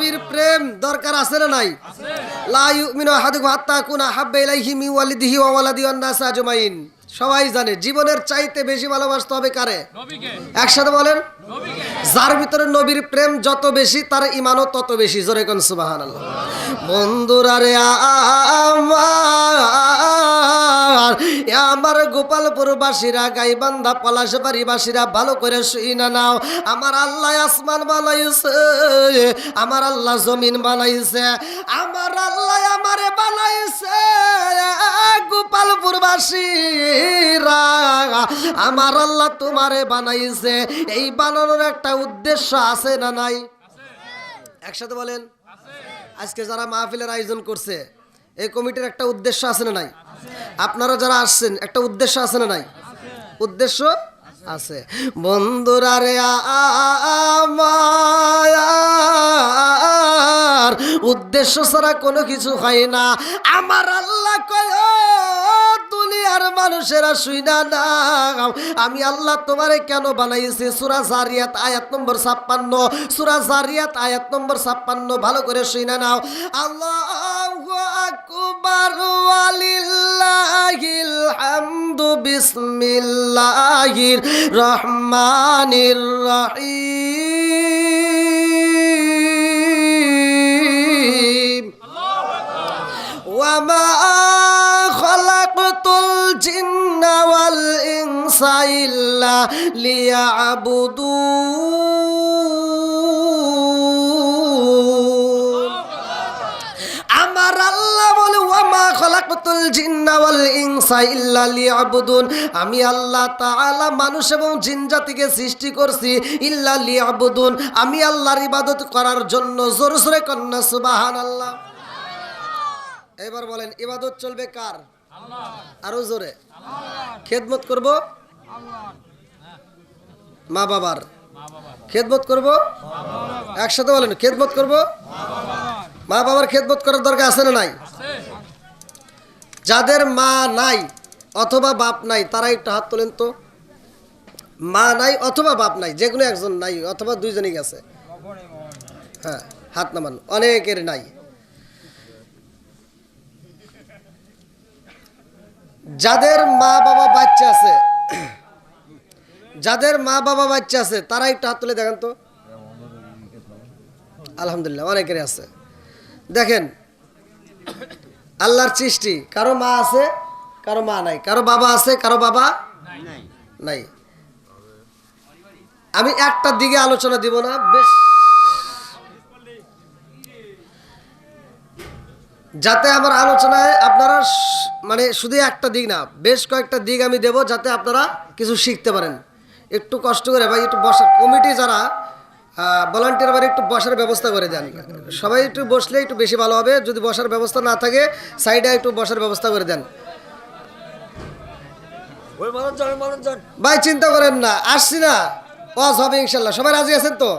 নবীর প্রেম দরকার আছে না নাই? লা ইউমিনু আহাদুকুম হাত্তা কুনা হাব্বা ইলাইহি মিন ওয়ালিদিহি ওয়া ওয়ালাদিহি ওয়ান নাস আজমাইন। সবাই জানে জীবনের চাইতে বেশি ভালোবাসতে হবে কারে? নবীকে। একসাথে বলেন নবীকে। যার ভিতরে নবীর প্রেম যত বেশি তার ঈমানও তত বেশি। জোরে কোন সুবহানাল্লাহ। বন্ধুরা রে আমার গোপালপুর বাসীরা, গাইবান্ধা পলাশবাড়ি বাসীরা ভালো করে শুইনা নাও। আমার আল্লাহ আসমান বানাইছে, আমার আল্লাহ জমিন বানাইছে, আমার আল্লাহ আমারে বানাইছে। গোপালপুর বাসীরা, আমার আল্লাহ তোমারে বানাইছে। এই বানানোর একটা উদ্দেশ্য আছে না নাই? একসাথে বলেন। আজকে যারা মাহফিলের আয়োজন করছে এই কমিটির একটা উদ্দেশ্য আছে না নাই? আপনারা যারা আসছেন একটা উদ্দেশ্য আছে না নাই? উদ্দেশ্য আছে। বন্ধুরা রে আমার উদ্দেশ্য ছাড়া কোনো কিছু হয় না। আমার আল্লাহ কয় দুনিয়ার মানুষেরা শুইনা নাও, আমি আল্লাহ তোমারে কেন বানাইছি। সূরা জারিয়াত আয়াত নম্বর 56। সূরা জারিয়াত আয়াত নম্বর 56 ভালো করে শুইনা নাও। আল্লাহু আকবার ওয়ালিল্লাহিল হামদু বিসমিল্লাহির রহমানির রহিম। ওয়া মা খালাকতুল জিন্না ওয়াল ইনসা ইল্লা লিয়াবুদুন। আমার আল্লাহ বলে ওয়া মা খালাকতুল জিন্না ওয়াল ইনসা ইল্লা লিয়াবুদুন। আমি আল্লাহ তাআলা মানুষ এবং জিন জাতিকে সৃষ্টি করছি ইল্লা লিয়াবুদুন, আমি আল্লাহর ইবাদত করার জন্য। জোরে জোরে কন্না সুবহানাল্লাহ। এবার বলেন ইবাদত চলবে কার? আল্লাহ। আরো জোরে। খেদমত করব মা বাবার। খেদমত করব একসাথে বলেন খেদমত করব মা বাবার। খেদমত করার দরকার আছে না নাই? যাদের মা নাই অথবা বাপ নাই তারা একটু হাত তোলেন তো। মা নাই অথবা বাপ নাই, যে কোনো একজন নাই অথবা দুইজনই গেছে। হ্যাঁ, হাত নামান। অনেকের নাই। যাদের মা বাবা বাচ্চা আছে, যাদের মা বাবা বাচ্চা আছে তারা একটু হাত তুলে দেখেন তো। আলহামদুলিল্লাহ, অনেকেরই আছে। দেখেন আল্লাহর সৃষ্টি, কারো মা আছে কারো মা নাই, কারো বাবা আছে কারো বাবা নাই। আমি একটা দিকে আলোচনা দিব না, বেশ যাতে আমার আলোচনায় আপনারা মানে শুধু একটা দিক না বেশ কয়েকটা দিক আমি দেব যাতে আপনারা কিছু শিখতে পারেন। একটু কষ্ট করে ভাই একটু বসার, কমিটি যারা ভলান্টিয়ার বাড়ি একটু বসার ব্যবস্থা করে দেন। সবাই একটু বসলে একটু বেশি ভালো হবে। যদি বসার ব্যবস্থা না থাকে সাইডে একটু বসার ব্যবস্থা করে দেন। ভাই চিন্তা করেন না, আসছি না, ওয়াজ হবে ইনশাল্লাহ। সবাই রাজি আছেন তো?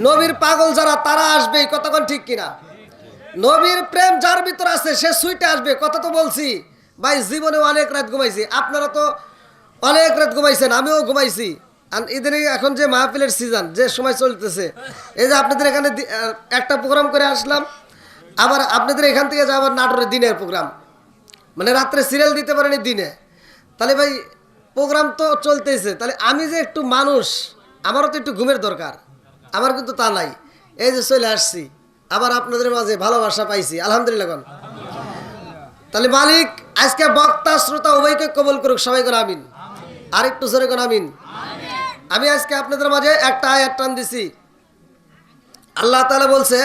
নবীর পাগল যারা তারা আসবে, কতক্ষণ ঠিক কিনা? নবীর প্রেম যার ভিতর আছে সে সুইটে আসবে, কথা তো বলছি ভাই। জীবনে অনেক রাত ঘুমাইছি, আপনারা তো অনেক রাত ঘুমাইছেন, আমিও ঘুমাইছি। এদের এখন যে মাহফিলের সিজন যে সময় চলতেছে, এই যে আপনাদের এখানে একটা প্রোগ্রাম করে আসলাম, আবার আপনাদের এখান থেকে যে আবার নাটোরের দিনের প্রোগ্রাম, মানে রাত্রে সিরিয়াল দিতে পারেনি দিনে। তাহলে ভাই প্রোগ্রাম তো চলতেছে, তাহলে আমি যে একটু মানুষ, আমারও তো একটু ঘুমের দরকার। আমার কিন্তু তা নাই। এই যে চলে আসছি, আবার আপনাদের মাঝে ভালোবাসা পাইছি, আলহামদুলিল্লাহ। তাহলে মালিক আজকে বক্তা শ্রোতা উভয়কে কবুল করুক, সবাই করে আমিন। আর একটু জোরে করে আমিন। আমি আজকে আপনাদের মাঝে একটা আয়াত টান দিছি। আল্লাহ তাআলা বলছে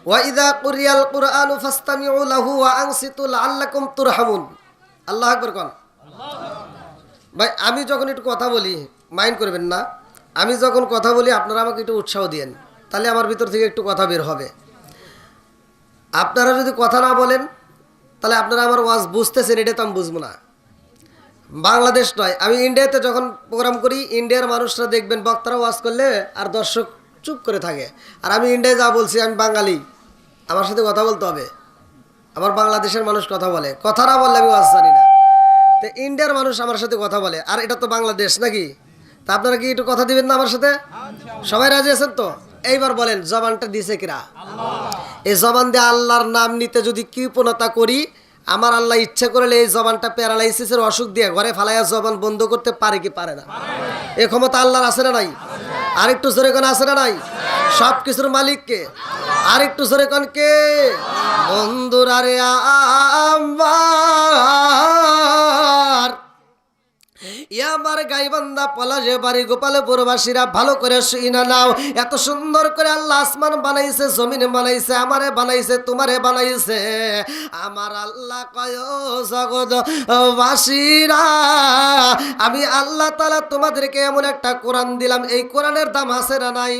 ওয়া ইযা কুরিয়াল কুরআনু ফাসতামিউ লাহু ওয়া আনসিতু লাআল্লাকুম তুরহামুন। আল্লাহু আকবার কোন। ভাই আমি যখন একটু কথা বলি মাইন্ড করবেন না, আমি যখন কথা বলি আপনারা আমাকে একটু উৎসাহ দিয়েন, তাহলে আমার ভিতর থেকে একটু কথা বের হবে। আপনারা যদি কথা না বলেন তাহলে আপনারা আমার ওয়াজ বুঝতেছেন এটা তো আমি বুঝবো না। বাংলাদেশ নয়, আমি ইন্ডিয়াতে যখন প্রোগ্রাম করি ইন্ডিয়ার মানুষরা দেখবেন বক্তারা ওয়াজ করলে আর দর্শক চুপ করে থাকে। আর আমি ইন্ডিয়ায় যা বলছি, আমি বাঙালি, আমার সাথে কথা বলতে হবে। আমার বাংলাদেশের মানুষ কথা বলে, কথা না বললে আমি ওয়াজ জানি না। তো ইন্ডিয়ার মানুষ আমার সাথে কথা বলে, আর এটা তো বাংলাদেশ নাকি? তা আপনারা কি একটু কথা দিবেন না আমার সাথে? সবাই রাজি আছেন তো? এইবার বলেন জবানটা দিছে কিরা? এই জবান দিয়ে আল্লাহর নাম নিতে যদি কৃপণতা করি, আমার আল্লাহ ইচ্ছা করলে এই জবানটা প্যারালাইসিসের অসুখ দিয়ে ঘরে ফালাইয়া জবান বন্ধ করতে পারে কি পারে না? এই ক্ষমতা আল্লাহর আছে না নাই? আরেকটু জোরে কোন আছে না নাই? সব কিছুর মালিককে। আরেকটু জোরে কোন কে? বন্ধুরা রে আমার, আমার গাইবান্ধা পলাশে বাড়ি গোপালপুরবাসীরা ভালো করে শুইনা নাও। এত সুন্দর করে আল্লাহ আসমান বানাইছে, জমিন বানাইছে, আমারে বানাইছে, তোমারে বানাইছে। আমার আল্লাহ কয় জগৎ বাসীরা, আমি আল্লাহ তাআলা তোমাদেরকে এমন একটা কোরআন দিলাম, এই কোরআনের দাম আছে না নাই?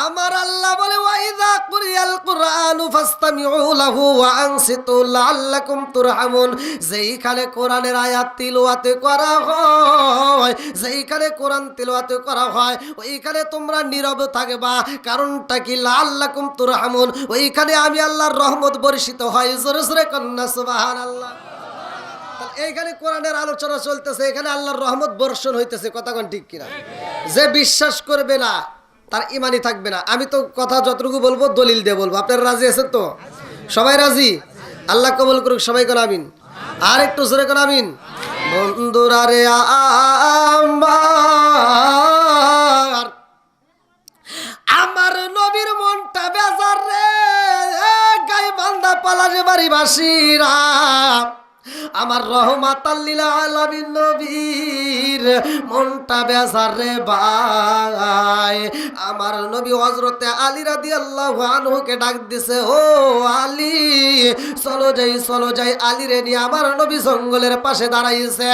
আমার আল্লাহ বলে ওয়াইদা কুরিয়াল কুরআনু ফাসতামিউ লাহু ওয়া আনসিতু লাআল্লাকুম তুরহামুন। যেইখানে কোরআনের আয়াত তিলাওয়াত করা হয়, যেইখানে কোরআন তিলাওয়াত করা হয়, ওইখানে তোমরা নীরব থাকবা। কারণটা কি? লাআল্লাকুম তুরহামুন, ওইখানে আমি আল্লাহর রহমত বর্ষিত হয়। জোরে জোরে কন্না সুবহানাল্লাহ। এইখানে কোরআনের আলোচনা চলতেছে, এখানে আল্লাহর রহমত বর্ষণ হইতেছে। কথা কোন ঠিক কিনা? যে বিশ্বাস করবে না তার ইমানই থাকবে না। আমি তো কথা যতটুকু বলবো দলিল দিয়ে বলবো। আপনারা রাজি আছেন তো? সবাই রাজি? আল্লাহ কবুল করুক। সবাই কোন আমিন। আর একটু জোরে কোন আমিন। বন্ধুরা রে আমার নবীর মনটা বেজার রে, গাইবান্ধা পলাশে বাড়ি বাসীরা, আমার রহমাতাল লিল আলামিন নবীর মনটা বেজার রে ভাই। আমার নবী হযরতে আলী রাদিয়াল্লাহু আনহুকে ডাক দিছে, ও আলী চলো যাই, চলো যাই। আলী রে নিয়ে আমার নবী জঙ্গলের পাশে দাঁড়াইছে।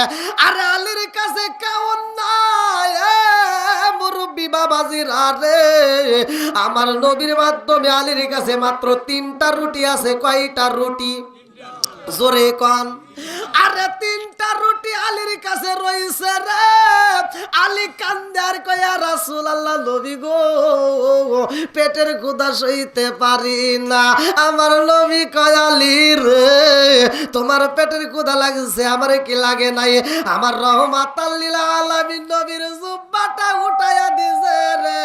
আরে আলীর কাছে কেমন নাই মুরব্বি বাবাজিরা রে, আমার নবীর মাধ্যমে আলীর কাছে মাত্র 3টা রুটি আছে। কয়টা রুটি? জোরে কন। আরে 3টা রুটি আলীর কাছে রইছে রে। আলী কান্দে আর কয়, ইয়া রাসূলুল্লাহ, নবী গো, পেটের ক্ষুধা সইতে পারি না। আমার নবী কয়, আলী রে, তোমার পেটের ক্ষুধা লাগছে, আমারে কি লাগে নাই? আমার রহমাতাল লিল আলামিন নবীর জুব্বাটা উঠায়া দিছে রে।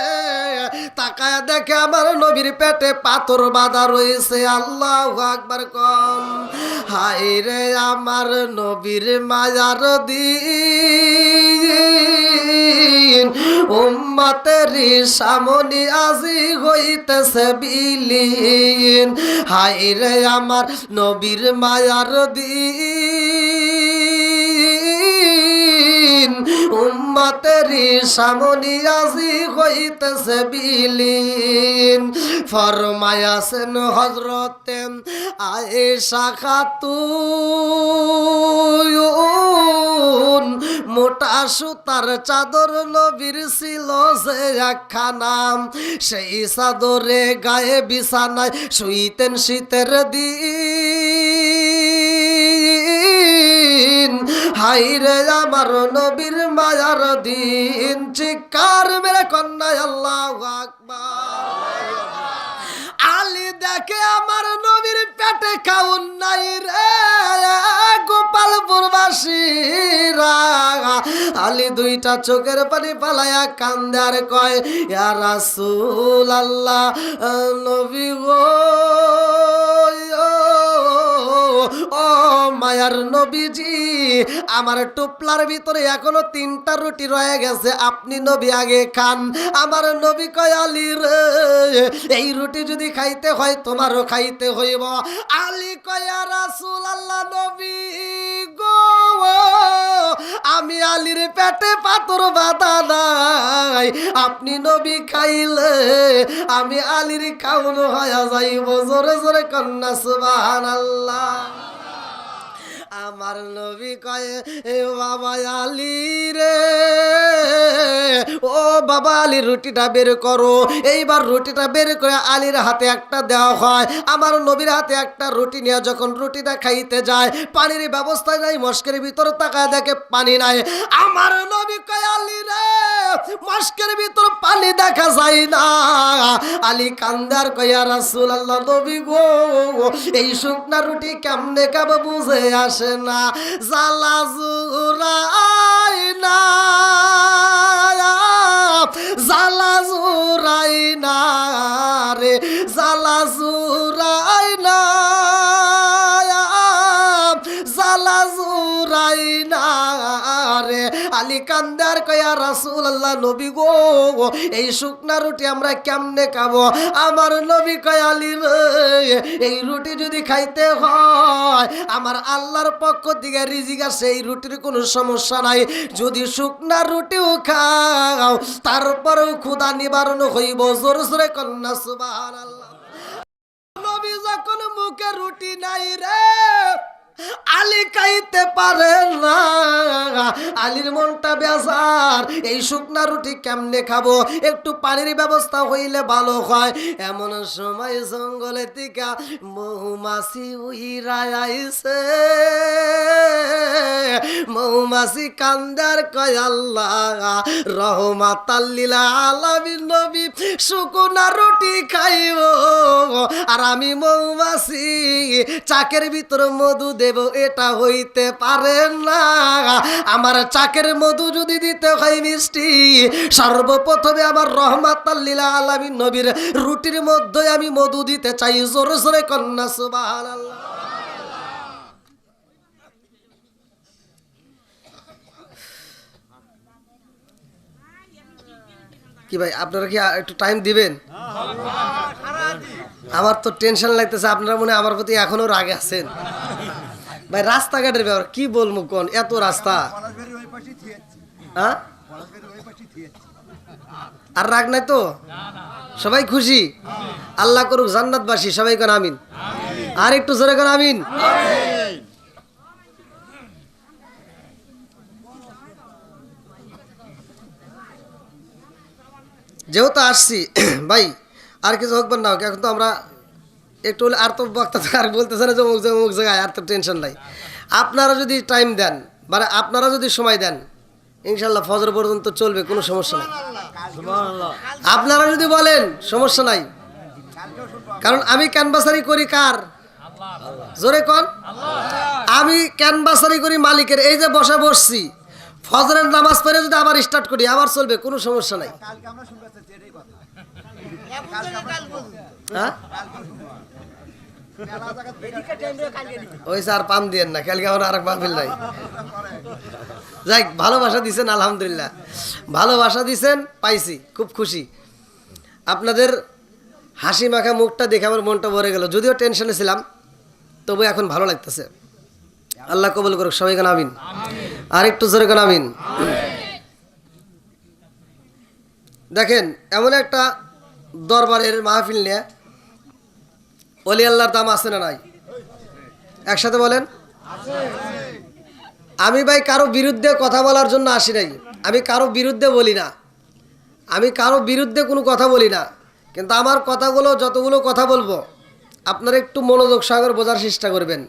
তাকায়া দেখে আমার নবীর পেটে পাথর বাঁধা রয়েছে। আল্লাহু আকবার কম। হায় রে আমার নবীর মায়ার দিন, উম্মতের সামনে আজি হইতেছে বিলীন। হায় রে আমার নবীর মায়ার দিন, উম্মতের সামনে আজি হইতেছে বিলীন। ফরমায়াছেন হযরতে আয়েশা খাতুন, মোটা সুতার চাদর নবীর ছিল যে একখানা, সেই চাদরে গায়ে বিছানায় শুইতেন শীতের দিন। হাইরে আমার নবীর মায়ার দিন। চিৎকার মেরে কন্যায় আল্লাহু আকবার। আলী দেখে আমার নবীর পেটে খাউন নাই রে, গোপালপুরবাসীরা। আলী 2টা চোখের পানি পালায়া কান্দে আর কয়, ইয়া রাসূলুল্লাহ, নবী গো, ও মায়ার নবীজি, আমার টুপলার ভিতরে এখনো 3টা রুটি রয়ে গেছে, আপনি নবী আগে খান। আমার নবী কয়, আলী রে, এই রুটি যদি খাইতে হয় তোমারও খাইতে হইব। আলী কয়, ইয়া রাসূলুল্লাহ, নবী গো, আমি আলীর পেটে পাথর বাঁধা নাই, আপনি নবী খাইলে আমি আলীর খাওয়ানো হয়ে যাইব। জোরে জোরে কন্যা সুবহানাল্লাহ। আমার নবী কয়, এ বাবা আলী রে, ও বাবা আলী, রুটিটা বের করো। এইবার রুটিটা বের করে আলীর হাতে একটা দেওয়া হয়। আমার নবীর হাতে একটা রুটি নিয়ে যখন রুটিটা খাইতে যায়, পানির ব্যবস্থা নাই, মস্কের ভিতর তাকায় দেখে পানি নাই। আমার নবী কয়, আলী রে, মস্কের ভিতর পানি দেখা যায় না। আলী কান্দার কয়, ইয়া রাসূলুল্লাহ, নবী গো, এই শুকনা রুটি কেমনে খাবো বুঝে আসে না, জ্বালা জুরাই না, জ্বালা জুরাই জুরাই না রে জ্বালা জুরাই না জ্বালা জুরাই না রে আলী কান্দার কয়া রাসূলুল্লাহ নবী গো এই শুকনা রুটি আমরা কেমনে খাবো আমার নবী কয় আলী রে এই রুটি যদি খাইতে হয় আমার আল্লাহর পক্ষ থেকে রিজিক আছে এই রুটির কোনো সমস্যা নাই যদি শুকনা রুটিও খাও তারপরেও ক্ষুধা নিবারণ হইব জোরে জোরে কন্যা সুবহানাল্লাহ নবী যখন মুখে রুটি নাই রে আলী খাইতে পারে না আলীর মনটা বেজার এই শুকনা রুটি কেমনে খাবো একটু পানির ব্যবস্থা হইলে ভালো হয় এমন সময় জঙ্গলে থেকে মৌমাছি উইরায় আইছে মৌমাছি কান্দার কয় আল্লাহ রহমাতাল লিল আলামিন নবী শুকনা রুটি খাইও আর আমি মৌমাছি চাকের ভিতর মধু দেব এটা হইতে পারে না আমার চাকের মধু যদি দিতে হয় মিষ্টি সর্বপ্রথমে আমার রহমাতাল লিল আলামিন নবীর রুটির মধ্যে আমি মধু দিতে চাই জোরে জোরে কন্যা সুবহানাল্লাহ কি ভাই আপনারা কি একটু টাইম দিবেন আমার তো টেনশন লাগতেছে আপনারা মনে আমার প্রতি এখনো রাগে আছেন ভাই রাস্তাঘাটের ব্যাপার কি বলবো কোন এত রাস্তা হ্যাঁ আর রাগ নাই তো সবাই খুশি আল্লাহ করুক জান্নাতবাসী সবাই কোন আমিন আর একটু জোরে কোন আমিন যেহেতু আসছি ভাই আর কিছু হোক না হোক এখন তো আমরা একটু আর তো বক্তা আর বলতেছে না যে অমুক জায়গায় আর তো টেনশন নাই আপনারা যদি টাইম দেন মানে আপনারা যদি সময় দেন ইনশাল্লাহ ফজর পর্যন্ত চলবে কোনো সমস্যা নাই আপনারা যদি বলেন সমস্যা নাই কারণ আমি ক্যানভাসারি করি কার জোরে কোন আমি ক্যানভাসারি করি মালিকের এই যে বসছি ফজরের নামাজ পড়ে যদি আবার স্টার্ট করি আবার চলবে কোনো সমস্যা নাই হ্যাঁ ওই স্যার পাম দিয়েন না কালকে আমার আর মাহফিল নাই যাই ভালোবাসা দিছেন আলহামদুলিল্লাহ ভালোবাসা দিছেন পাইছি খুব খুশি আপনাদের হাসি মাখা মুখটা দেখে আমার মনটা ভরে গেল যদিও টেনশনে ছিলাম তবু এখন ভালো লাগতেছে আল্লাহ কবুল করুক সবাই কেন আমিন আর একটু জোরে কেন আমিন দেখেন এমন একটা দরবারের মাহফিল নিয়ে ওলি আল্লাহর দাম আছে না নাই একসাথে বলেন আমি ভাই কারো বিরুদ্ধে কথা বলার জন্য আসি নাই আমি কারো বিরুদ্ধে বলি না আমি কারো বিরুদ্ধে কোনো কথা বলি না কিন্তু আমার কথাগুলো যতগুলো কথা বলবো আপনারা একটু মনোযোগ সহকারে বোঝার চেষ্টা করবেন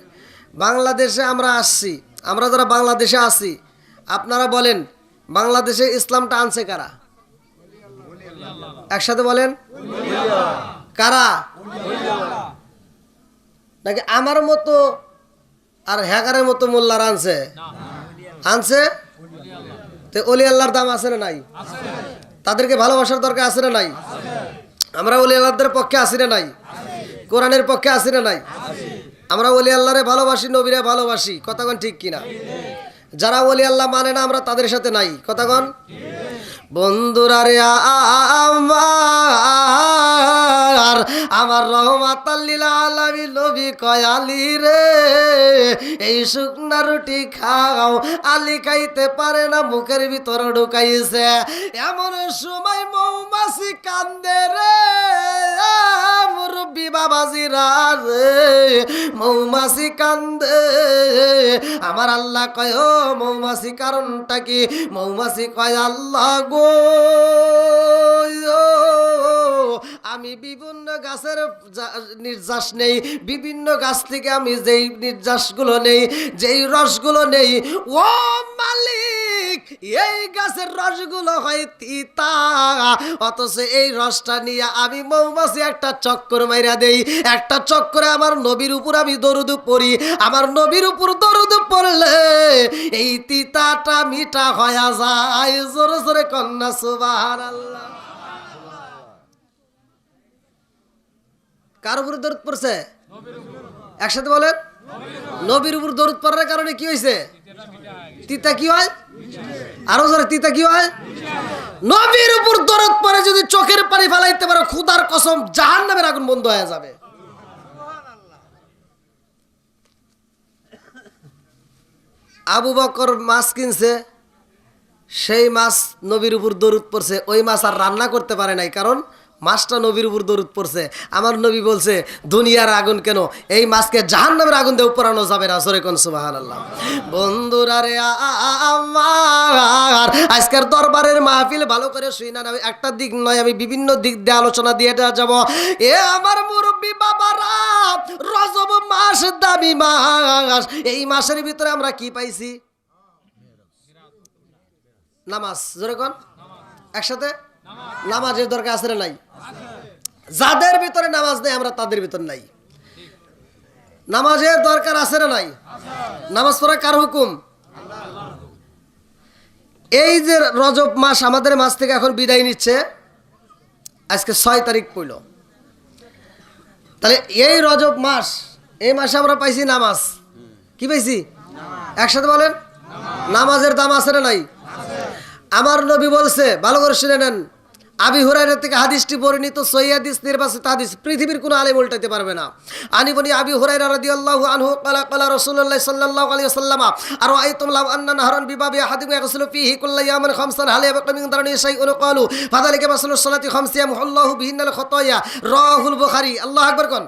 বাংলাদেশে আমরা আসছি আমরা যারা বাংলাদেশে আছি আপনারা বলেন বাংলাদেশে ইসলামটা আনছে কারা একসাথে বলেন কারা নাকি আমার মতো আর হ্যাকারের মতো মোল্লার আনছে আনছে তো ওলি আল্লাহর দাম আছে না নাই তাদেরকে ভালোবাসার দরকার আছে না নাই আমরা ওলি আল্লাহদের পক্ষে আসি না নাই কোরআনের পক্ষে আসি না নাই আমরা ওলি আল্লাহরে ভালোবাসি নবীরে ভালোবাসি কথাগণ ঠিক কিনা যারা ওলি আল্লাহ মানে না আমরা তাদের সাথে নাই কথাগণ বন্ধুরা রে আমার রহমাতাল লিল আলামিন নবী কয় আলী রে এই শুকনা রুটি খাও আলী খাইতে পারে না মুখের ভিতর ঢুকাইছে এমন সময় মৌমাছি কান্দে রে মুরব্বি বাবাজিরা রে মৌমাছি কান্দে আমার আল্লাহ কয় ও মৌমাছি কারণটা কি মৌমাছি কয় আল্লাহ গো আমি বিভিন্ন গাছের নির্যাস নেই বিভিন্ন গাছ থেকে আমি যেই নির্যাসগুলো নেই যেই রসগুলো নেই ও মালিক এই গাছের রসগুলো হয় তিতা অথচ এই রসটা নিয়ে আমি মৌমাছি একটা চক্কর মাইরা দেই একটা চক্করে আমার নবীর উপর আমি দরুদ পড়ি আমার নবীর উপর দরুদ পড়লে এই তিতাটা মিঠা হয়ে যায় জোরে জোরে কন্যা সুবহানাল্লাহ কার উপর দরুদ পড়ছে? একসাথে বলেন, নবীর উপর দরুদ পড়ার কারণে কি হয়েছে? তিতা কি হয়? আরো জোরে, তিতা কি হয়? নবীর উপর দরুদ পড়ে যদি চোখের পানি ফেলাইতে পারো, খোদার কসম জাহান্নামের আগুন বন্ধ হয়ে যাবে। আবু বকর মাছ কিনছে, সেই মাছ নবীর উপর দরুদ পড়ছে, ওই মাছ আর রান্না করতে পারে নাই, কারণ মাছটা নবীর উপর দরুদ পড়ছে। আমার নবী বলছে দুনিয়ার আগুন কেন, এই মাছকে জাহান্নামের আগুন দিয়ে উপরানো যাবে না। জোরে কোন সুবহানাল্লাহ। বন্ধুরা রে আমার, আজকের দরবারের মাহফিল ভালো করে শুই না, আমি একটা দিক নয়, আমি বিভিন্ন দিক দিয়ে আলোচনা দিয়ে যাব। এ আমার মুরব্বী বাবারা, রজব মাস দামি মাস, এই মাসের ভিতরে আমরা কি পাইছি? নামাজ। জোরে কোন, একসাথে। নামাজের দরকার আছে না নাই? যাদের ভিতরে নামাজ নেই আমরা তাদের ভিতর নাই। নামাজের দরকার আছে না নাই? নামাজ পড়া কার হুকুম? এই যে রজব মাস আমাদের মাস থেকে এখন বিদায় নিচ্ছে, আজকে 6 তারিখ পড়ল, তাহলে এই রজব মাস, এই মাসে আমরা পাইছি নামাজ। কি পাইছি? একসাথে বলেন, নামাজের দাম আছে না নাই? আমার নবী বলছে, ভালো করে শুনে নেন, আবি হুরায়রা থেকে হাদিসটি বর্ণিত, সহিহ হাদিস, নির্বাচিত হাদিস, পৃথিবীর কোনো আলেম উল্টাইতে পারবে না। আনিবনি আবি হুরায়রা রাদিয়াল্লাহু আনহু ক্বালা ক্বালা রাসূলুল্লাহ সাল্লাল্লাহু আলাইহি ওয়াসাল্লাম আরাআইতুম লাউ আন্না নাহরান বিবাবি আহাদিকুম ইয়াগসিলু ফীহি কুল্লা ইয়াওমিন খামসান হাল ইয়াবকা মিন দারনি শাইউন ক্বালু ফাযালিকা মাসালুস সালাতি খামসিয়া মুহাল্লাহু বিহিন্নাল খাতায়া, রাহুল বুখারী। আল্লাহু আকবার কোন।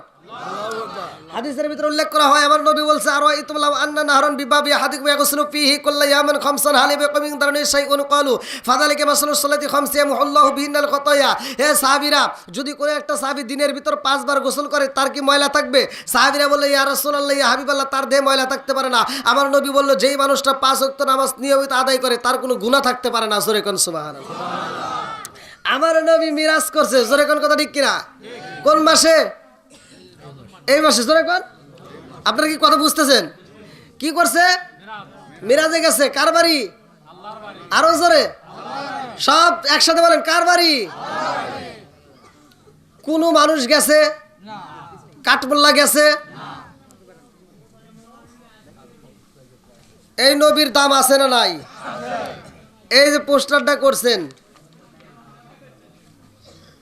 হাদিসের ভিতরে উল্লেখ করা হয়, আমার নবী বলছে আরাআইতুম লাউ আন্না নাহরান বিবাবি আহাদিকুম ইয়াগসিলু ফীহি কুল্লা ইয়াওমিন খামসান হাল ইয়াবকা মিন দারনি শাইউন ক্বালু ফাযালিকা মাসালুস সালাতি খামসিয়া মুহাল্লাহু বিহিন্নাল খাতায়া। হে সাহাবীরা, যদি কোনো একটা সাহাবী দিনের ভিতর 5 বার গোসল করে, তার কি ময়লা থাকবে? সাহাবীরা বলল, ইয়া রাসূলুল্লাহ, ইয়া হাবিবাল্লাহ, তার দেহে ময়লা থাকতে পারে না। আমার নবী বলল, যেই মানুষটা 5 ওয়াক্ত নামাজ নিয়মিত আদায় করে, তার কোনো গুনাহ থাকতে পারে না। জোরে কোন সুবহানাল্লাহ। আমার নবী মিরাজ করছে। জোরে কোন, কথা ঠিক কিনা? কোন মাসে? এই মাসে। জোরে কোন। আপনারা কি কথা বুঝতেছেন? কি করছে? মিরাজে গেছে। কার বাড়ি? আরো জোরে, সব একসাথে বলেন, কার বাড়ি? কোন মানুষ গেছে? কাঠমোল্লা গেছে? এই নবীর দাম আছে না নাই? এই যে পোস্টারটা করছেন,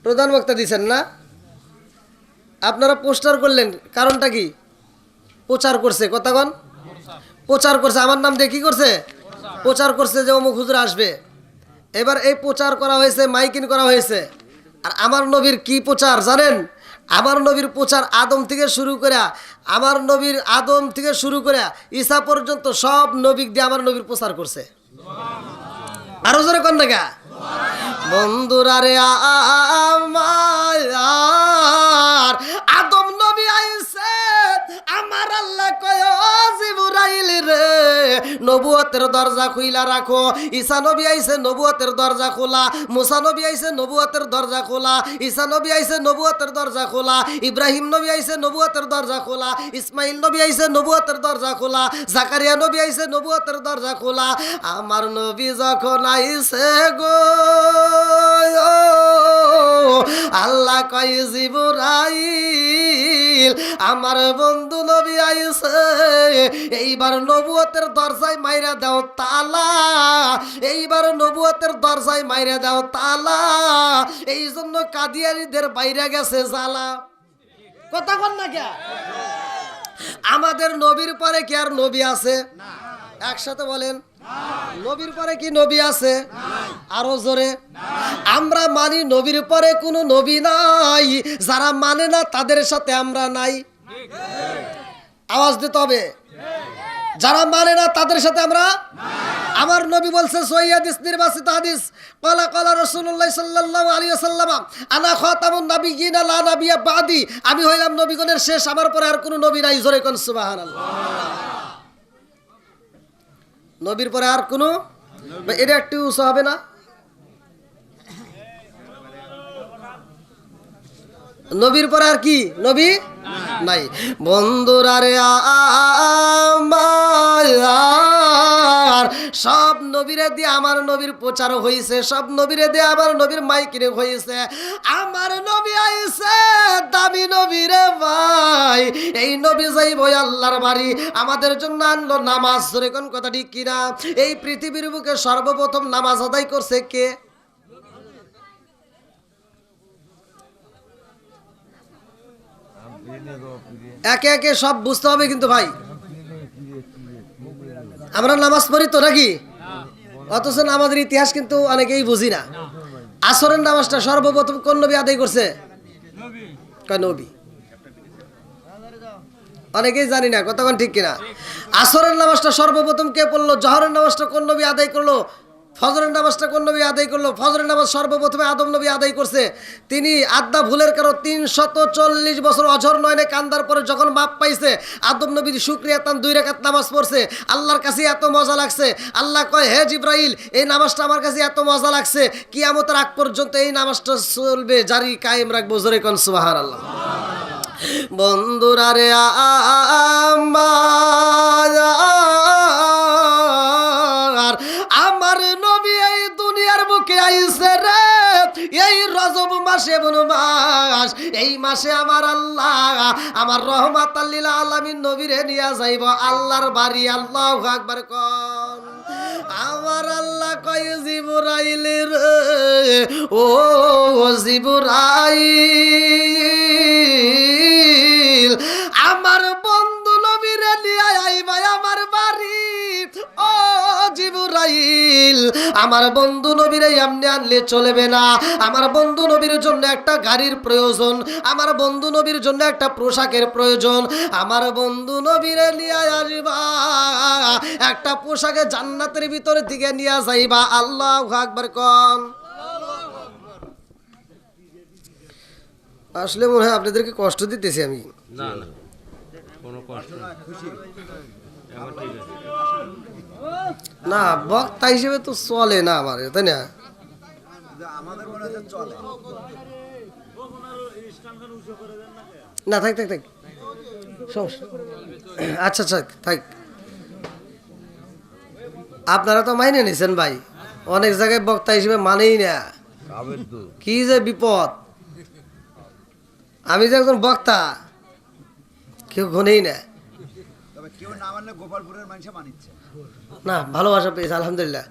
প্রধান বক্তা দিচ্ছেন না, আপনারা পোস্টার করলেন, কারণটা কি? প্রচার করছে। কতক্ষণ প্রচার করছে? আমার নাম দিয়ে কি করছে? প্রচার করছে যে অমুক হুজুর আসবে। এবার এই প্রচার করা হয়েছে, মাইকিং করা হয়েছে। আর আমার নবীর কি প্রচার জানেন? আমার নবীর প্রচার আদম থেকে শুরু করে, আমার নবীর আদম থেকে শুরু করে ঈসা পর্যন্ত সব নবীক দিয়ে আমার নবীর প্রচার করছে। আরো জোরে কন না। বন্ধুরা রে আমার, আদম নবী আইছে, আমার আল্লাহ কয়, ও জিবরাইল রে, নবুয়তের দরজা খুইলা রাখো। ঈসা নবী আইছে, নবুয়তের দরজা খোলা। মুসা নবী আইছে, নবুয়তের দরজা খোলা। ঈসা নবী আইছে, নবুয়তের দরজা খোলা। ইব্রাহিম নবী আইছে, নবুয়তের দরজা খোলা। ইসমাইল নবী আইছে, নবুয়তের দরজা খোলা। জাকারিয়া নবী আইছে, নবুয়তের দরজা খোলা। আমার নবী যখন আইছে গো, আল্লাহ কয়, জিবরাইল, আমার বন্ধু নবী আইছে, এইবার নবুয়তের দরজায় মাইরা দাও তালা। এইবার নবুয়তের দরজায় মাইরা দাও তালা। এই জন্য কাদিয়ানীদের বাইরে গেছে জ্বালা। কথা কন না কে? আমাদের নবীর পরে কি আর নবী আছে? একসাথে বলেন, নবীর পরে কি নবী আছে? আরো জোরে। আমরা মানি নবীর পরে কোনো নবী নাই, যারা মানে না তাদের সাথে আমরা নাই। আওয়াজ দিতে হবে। যারা মানে না তাদের সাথে আমরা। আমার নবী বলছে, সহিহ হাদিস, নির্বাচিত হাদিস, ক্বালা ক্বালা রাসূলুল্লাহ সাল্লাল্লাহু আলাইহি ওয়াসাল্লাম আনা খাতামুন নাবিয়্যিন লা নাবিয়্যা বাদি, আমি হইলাম নবীগণের শেষ, আমার পরে আর কোনো নবী নাই। জোরে কোন সুবহানাল্লাহ। নবীর পরে আর কোনো, এটা একটু উৎসাহ হবে না? নবীর পরে আর কি নবী নাই। বন্ধুরা রে আমার, সব নবীরে দিয়ে আমার নবীর প্রচার হয়েছে, সব নবীরে দিয়ে আমার নবীর মাইকিং হয়েছে। আমার নবী আইছে, দামি নবীরে নাই, এই নবী যাইব আল্লাহর বাড়ি, আমাদের জন্য আনলো নামাজ। জোরে কোন কথা ঠিক কিনা? এই পৃথিবীর বুকে সর্বপ্রথম নামাজ আদায় করছে কে? একে একে সব বুঝতে হবে কিন্তু ভাই। আমরা নামাজ পড়ি তো নাকি, অথচ আমাদের ইতিহাস কিন্তু অনেকেই বুঝি না। আসরের নামাজটা সর্বপ্রথম কোন নবী আদায় করছে? কয় নবী, অনেকেই জানি না, কতক্ষণ ঠিক কিনা? আসরের নামাজটা সর্বপ্রথম কে পড়লো? জহরের নামাজটা কোন নবী আদায় করলো? ফজরের নামাজটা কোন নবী আদায় করলো? ফজরের নামাজ সর্বপ্রথমে আদম নবী আদায় করছে। তিনি আদা ভুলের কারণ 340 বছর অঝর নয়নে কান্দার পরে যখন মাপ পাইছে, আদম নবীর শুকরিয়া তান 2 রাকাত নামাজ পড়ছে। আল্লাহর কাছে এত মজা লাগছে, আল্লাহ কয় হে জিব্রাইল, এই নামাজটা আমার কাছে এত মজা লাগছে, কিয়ামতের আগ পর্যন্ত এই নামাজটা চলবে, জারি কায়েম রাখবো। জোরে কোন সুবহানাল্লাহ। বন্ধুরা রে আমার নবী এই দুনিয়ার বুকে আইছে রে, এই রজব মাসে বনমাস, এই মাসে আমার আল্লাহ আমার রহমাতাল লিল আলামিন নবীরে নিয়া যাইব আল্লাহর বাড়ি। আল্লাহু আকবার কোন। আমার আল্লাহ কয় জিবরাইল রে, ও জিবরাইল, আমার বন্ধু নবীরে নিয়ে আইবা আমার বাড়ি। ও জিবরাইল, আমার বন্ধু নবীরে এমনি আনলে চলবে না, আমার বন্ধু নবীর জন্য একটা গাড়ির প্রয়োজন, আমার বন্ধু নবীর জন্য একটা পোশাকের প্রয়োজন, আমার বন্ধু নবীরে নিয়ে আসবা একটা পোশাকে জান্নাতের ভিতরে দিকে নিয়ে যাইবা। আল্লাহু আকবার কোন। আসলে মনে হয় আপনাদেরকে কষ্ট দিতেছি আমি। না না, কোনো কষ্ট না, খুশি আমার ঠিক আছে না, বক্তা হিসেবে তো চলে না আমার, তাই না? আমাদের মনে হচ্ছে চলে না, থাক থাক থাক, সমস্যা। আচ্ছা আচ্ছা থাক। আপনারা তো মাইনে নিছেন ভাই, অনেক জায়গায় বক্তা হিসেবে মানেই না, কি যে বিপদ। আমি যে একজন বক্তা কেউ ঘনেই না। তবে কেউ না মানলে গোপালপুরের মানুষ মানিচ্ছে না, ভালোবাসা পেয়েছে আলহামদুলিল্লাহ।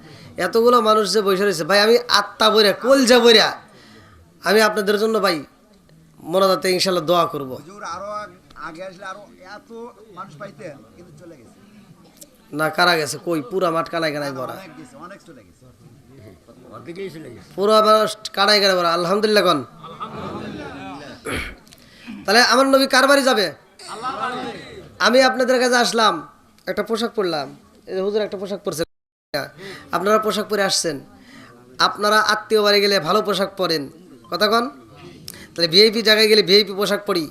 এতগুলো মানুষ যে বসে রয়েছে ভাই, আমি আত্মা বইরা কলজা বইরা আমি আপনাদের জন্য ভাই মোনাজাতে ইনশাল্লাহ দোয়া করব। হুজুর আরো আগে আসলে আরো এত মানুষ পাইতেন, কিন্তু চলে গেছে। না, কারা গেছে কই? পুরা মাঠ কানায় কানায় ভরা, অনেক গেছে, অনেক চলে গেছে। পুরো কানায় কানায় ভরা। আলহামদুলিল্লাহ কন। তাহলে আমার নবী কার বাড়ি যাবে? আমি আপনাদের কাছে আসলাম, একটা পোশাক পরলাম, হুজুর একটা পোশাক পরছে, আপনারা পোশাক পরে আসছেন। আপনারা আত্মীয় বাড়ি গেলে ভালো পোশাক পরেন, কথা কন। তাহলে ভিআইপি জায়গায় গেলে ভিআইপি পোশাক পরি।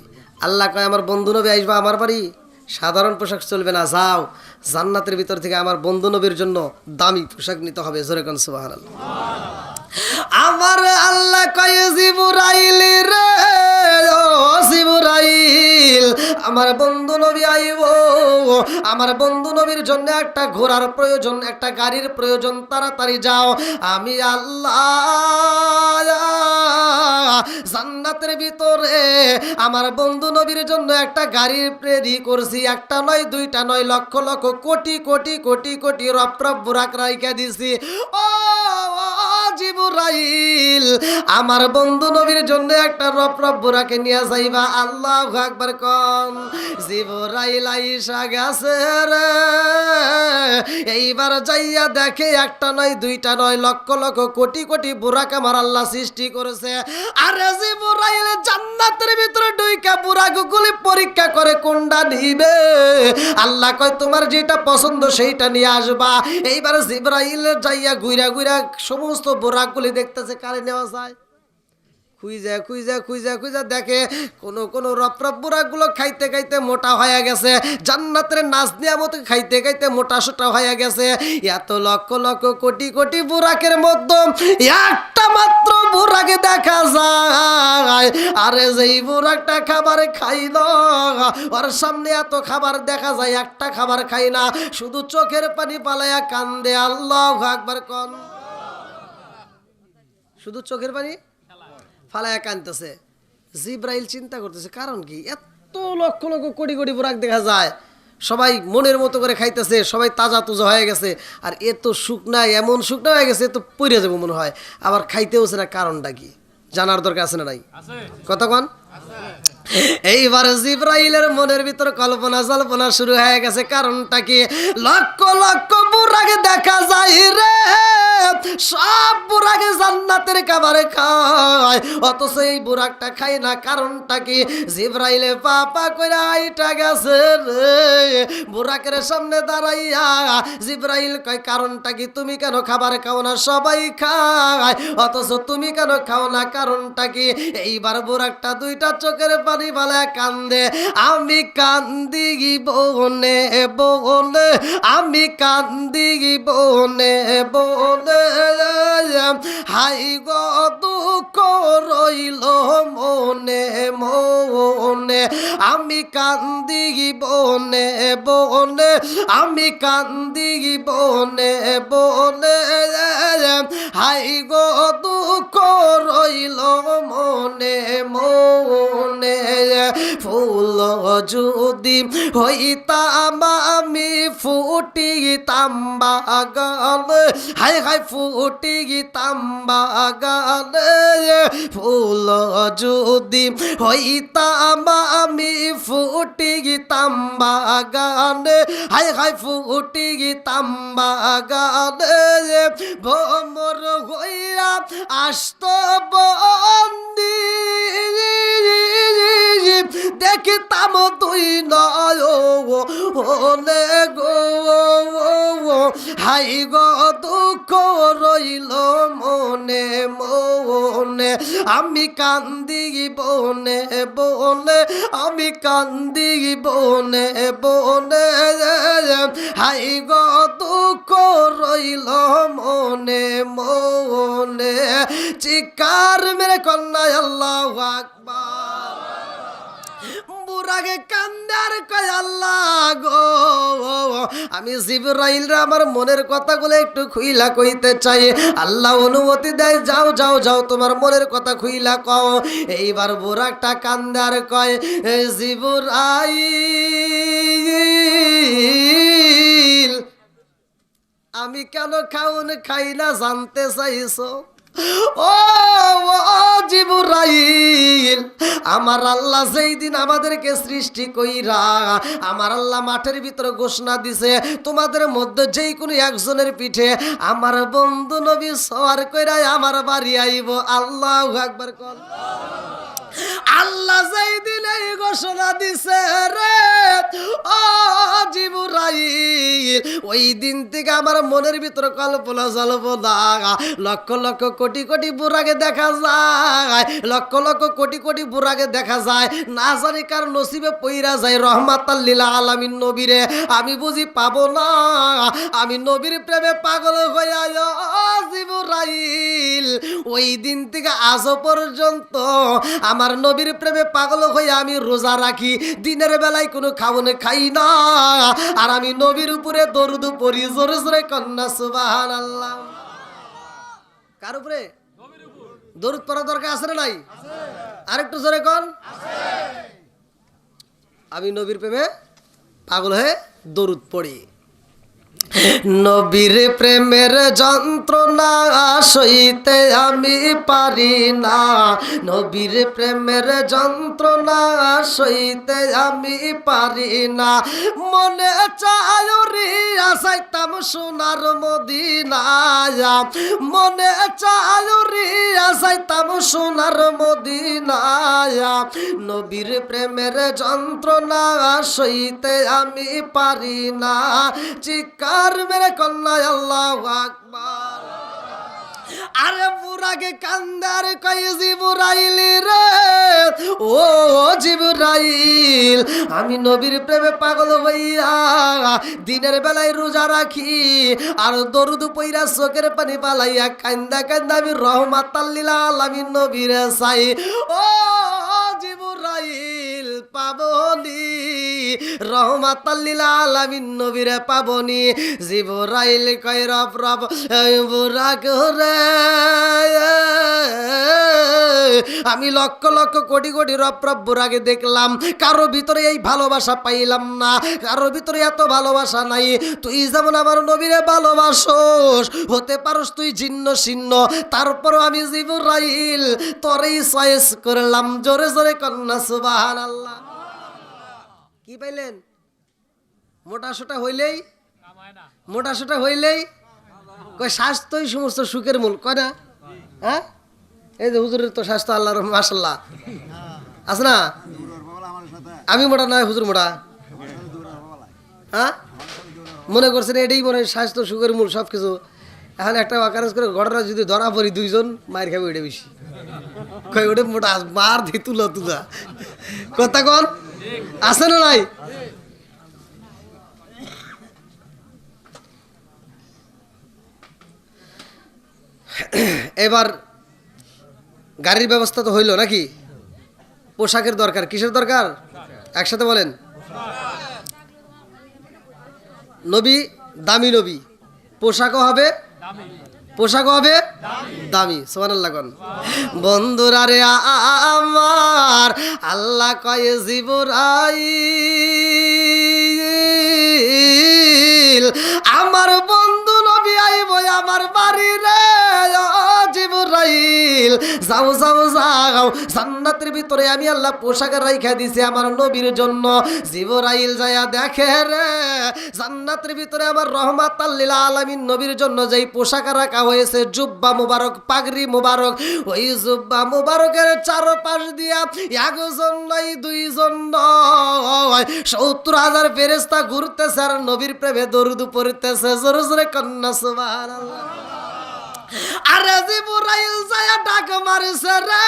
আল্লাহ কয় আমার বন্ধু নবী আসবা আমার বাড়ি, সাধারণ পোশাক চলবে না, যাও জান্নাতের ভিতর থেকে আমার বন্ধু নবীর জন্য দামি পোশাক নিতে হবে। জোরে কোন সুবহানাল্লাহ। আমার আল্লাহ কয় জিবরাইল রে, ও জিবরাইল, আমার বন্ধু নবী আইব, আমার বন্ধু নবীর জন্য একটা ঘোড়ার প্রয়োজন, একটা গাড়ির প্রয়োজন, তাড়াতাড়ি যাও। আমি আল্লাহ জান্নাতের ভিতরে আমার বন্ধু নবীর জন্য একটা গাড়ি রেডি করছি, একটা নয়, দুইটা নয়, লক্ষ লক্ষ কোটি কোটি কোটি কোটি রপ্রপ বুরাক রাইকা দিছি। ও জিবরাইল, আমার বন্ধু নবীর জন্য একটা রপ্রপ বুরাকে নিয়ে যাইবা। আল্লাহু আকবার কোন। জিবরাইল আইসা গেছে রে, এইবার যাইয়া দেখে একটা নয়, দুইটা নয়, লক্ষ লক্ষ কোটি কোটি বুরাক আমার আল্লাহ সৃষ্টি করেছে। আরে জিবরাইল জান্নাতের ভিতরে ঢুইকা বুরাকগুলি পরীক্ষা করে কোনটা নিবে। আল্লাহ কয় তোমার যেটা পছন্দ সেইটা নিয়ে আসবা। এইবার জিবরাইল যাইয়া ঘুরা ঘুরা সমস্ত বুরাকগুলি দেখতেছে কারে নেওয়া যায়। খুঁজা খুঁজা খুঁজা খুঁজা দেখে কোন রপ্রপ বুরাকগুলো খাইতে খাইতে মোটা হয়ে গেছে, জান্নাতের নাচ নিয়ামত খাইতে খাইতে মোটা সোটা হয়ে গেছে। এত লক্ষ লক্ষ কোটি কোটি বুরাকের মধ্যে একটা মাত্র বুরাকে দেখা যায়। আরে যেই বুরাকটা খাবার খাইল, ওর সামনে এত খাবার দেখা যায়, একটা খাবার খাই না, শুধু চোখের পানি পালাইয়া কান্দে। আল্লাহু আকবার কোন। শুধু চোখের পানি ফালায়া কানতেছে। জিব্রাইল চিন্তা করতেছে কারণ কি, এত লক্ষ লক্ষ কোটি কোটি বুরাক দেখা যায়, সবাই মনের মতো করে খাইতেছে, সবাই তাজা তুজা হয়ে গেছে, আর এত শুকনা, এমন শুকনা হয়ে গেছে তো পড়ে যাবো মনে হয়, আবার খাইতেওছে না। কারণটা কি জানার দরকার আছে না নাই? কতক্ষণ এইবার জিব্রাইলের মনের ভিতর কল্পনা জল্পনা শুরু হয়ে গেছে। কারণটা কি? লক্ষ লক্ষ বুরাক দেখা যায় রে, সব বুরাকে জান্নাতের খাবার খায়, অথচ এই বুরাকটা খায় না। কারণটা কি? জিব্রাইলে পাপা কইরা আইটা গেছে রে, বুরাকের সামনে দাঁড়াইয়া জিব্রাইল কয় কারণটা কি? তুমি কেন খাবার খাও না? সবাই খায় অথচ তুমি কেন খাও না? কারণটা কি? এইবার বুরাকটা দুইটা চোখের পানি বালা কান্দে, আমি কান্দি বনে বনে, আমি কান্দি বনে বনে, হাই গো দুঃখ রইল মনে মনে, আমি কান্দি বনে বনে, আমি কান্দি বনে বনে, হাই গো দুঃখ রইল মনে মনে, ফুল যদি হইতাম আমি ফুটিতাম বাগানে, হাই হাই ফুটিতাম বাগানে, ফুল যদি হইতাম আমি ফুটিতাম বাগানে, হাই হাই ফুটিতাম বাগানে, ভ্রমর হইয়া আসত বন্দি, দেখিতাম তুই নয়নে গো, হাই গো দুঃখ রইল মনে মনে, আমি কান্দি বনে বনে, আমি কান্দি বনে বনে, হাই গো দুঃখ রইল মনে মনে, চিৎকার মেরে কন্যা আল্লাহু আকবার। বুরাকে কান্দার কয় আল্লাহ গো, আমি জিবরাইল রে আমার মনের কথাগুলো একটু খুইলা কইতে চাই। আল্লাহ অনুমতি দেয়, যাও যাও যাও, তোমার মনের কথা খুইলা কও। এইবার বুরাকটা কান্দার কয় জিবরাইল, আমি কেন খাউন খাই না জানতে চাইছো? ও জিবরাইল, আমার আল্লাহ যেই দিন আমাদেরকে সৃষ্টি কইরা আমার আল্লাহ মাঠের ভিতরে ঘোষণা দিছে তোমাদের মধ্যে যেই কোনো একজনের পিঠে আমার বন্ধু নবী সওয়ার কইরা আমার বাড়ি আইব। আল্লাহু আকবার কর। আল্লাহ যেই দিন এই ঘোষণা দিছে রে ও জিবরাইল, ওই দিন থেকে আমার মনের ভিতরে কল্পনা জল্পনা, লক্ষ লক্ষ কোটি কোটি বুরাকে দেখা যায়, লক্ষ লক্ষ কোটি কোটি বুরাকে দেখা যায়, না জানি কার নসিবে পইরা যায় রহমাতাল লিল আলামিন নবীরে আমি বুঝি পাবো না। আমি নবীর প্রেমে পাগল হইয়া জিবরাইল, ওই দিন থেকে আজও পর্যন্ত আমার নবীর প্রেমে পাগল হয়ে আমি রোজা রাখি, দিনের বেলায় কোনো খাওয়ানো খাই না, আর আমি নবীর উপরে দরুদ পড়ি জোরে জোরে কন্যা সুবহানাল্লাহ। কার উপরে দরুদ পড়া দরকার আছে না নাই? আরেকটু জোরে কোন। আমি নবীর প্রেমে পাগল হয়ে দরুদ পড়ি। নবীর প্রেমের যন্ত্রণা সইতে আমি পারি না, নবীর প্রেমের যন্ত্রণা সইতে আমি পারি না, মনে চায় রিয়া যাইতাম সোনার মদিনায়, মনে চায় রিয়া যাইতাম সোনার মদিনায়, নবীর প্রেমের যন্ত্রণা সইতে আমি পারি না, চিৎকার মেরে কন্যা আল্লাহু আকবার। আরে বুরাকে কান্দার কই জিবরাইল রে ও জিবরাইল, আমি নবীর প্রেমে পাগল হইয়া দিনের বেলায় রোজা রাখি আর দরুদ পইরা চোখের পানি পালাইয়া কান্দা কান্দা আমি রহমাতাল লিল আলামিন নবীর চাই। ও জিবরাইল পাবনি রহমাতাল লিল আলামিন নবীরে পাবনি জিবরাইল কয় রব রব বুরাক রে আমি লক্ষ লক্ষ কোটি কোটি রব রব বুরাকে দেখলাম কারো ভিতরে এই ভালোবাসা পাইলাম না কারো ভিতরে এত ভালোবাসা নাই তুই যেমন আমার নবীরে ভালোবাসোস হতে পারস তুই জিন্ন শীর্ণ তারপরও আমি জিবরাইল তোরেই চয়েস করলাম জোরে জোরে কন্যা সুবহানাল্লাহ কি পাইলেন মোটাসোটা হইলেই কয় স্বাস্থ্যই সমস্ত সুখের মূল কয় না হ্যাঁ এই যে হুজুরের তো স্বাস্থ্য আল্লাহর মাশাআল্লাহ আছে না আমি মোটা নয় হুজুর মোটা হ্যাঁ মনে করছেন এটাই মনে হয় স্বাস্থ্য সুখের মূল সব কিছু এখন একটা ওয়াকারেজ করে ঘটনা যদি ধরা পড়ি দুইজন মায়ের খাবে ওইটা বেশি কয় ওটা মোটা মার দি তুলা কথা কন আছে না নাই এবার গাড়ির ব্যবস্থা তো হইল নাকি পোশাকের দরকার কিসের দরকার একসাথে বলেন নবী দামি নবী পোশাকও হবে দামি সুবহানাল্লাহ কোন বন্ধুরা রে আমার আল্লাহ কয় জিবরাইল আমার বন্ধু নবী আইব আমার বাড়ি রে জিবরাইল যাও জান্নাতের ভিতরে আমি আল্লাহ পোশাক রাইখা দিছি আমার নবীর জন্য জিবরাইল যায়া দেখে রে জান্নাতের ভিতরে আমার রহমাতাল লিল আলামিন নবীর জন্য যেই পোশাক রাখা হয়েছে জুব্বা মুবারক পাগড়ি মুবারক ওই জুব্বা মুবারকের চারপাশ দিয়া একজন নাই দুইজন নয় ৭০,০০০ ফেরেশতা ঘুরতেছে আর নবীর প্রেমে দরুদ পড়তেছে জোরে জোরে কন্যা সুবহানাল্লাহ আরে জিবরাইল যায় ডাক মারছে রে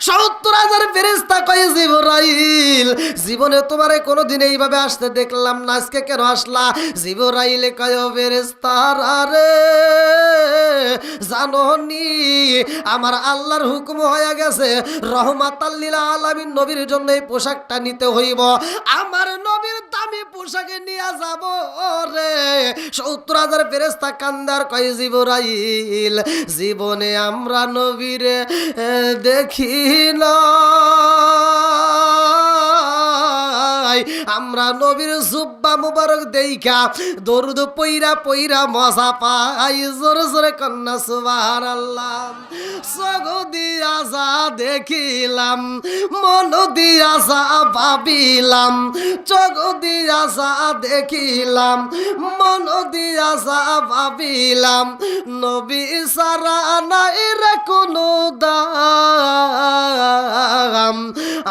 ৭০,০০০ ফেরেশতা কয় জিবরাইল জীবনে তোমারে কোনোদিন এইভাবে আসতে দেখলাম না আজকে কেন আসলা জিবরাইল কয় ফেরেশতারা রে জানোনি আমার আল্লাহর হুকুম হয়ে গেছে রহমাতাল লিল আলামিন নবীর জন্য এই পোশাকটা নিতে হইব আমার নবীর দামি পোশাকে নিয়ে যাব রে ৭০,০০০ ফেরেশতা কান্দার কয় জিবরাইল জীবনে আমরা নবীরে দেখি না আমরা নবীর জুব্বা মুবারক দেইখা দরুদ পইরা মজা পাই জোরে জোরে কন্যা সুবহানাল্লাহ চোখ দিয়া যা দেখিলাম মন দিয়া যা ভাবিলাম চোখ দিয়া যা দেখিলাম মন দিয়া যা ভাবিলাম নবী সারা নাই রে কোনো দাম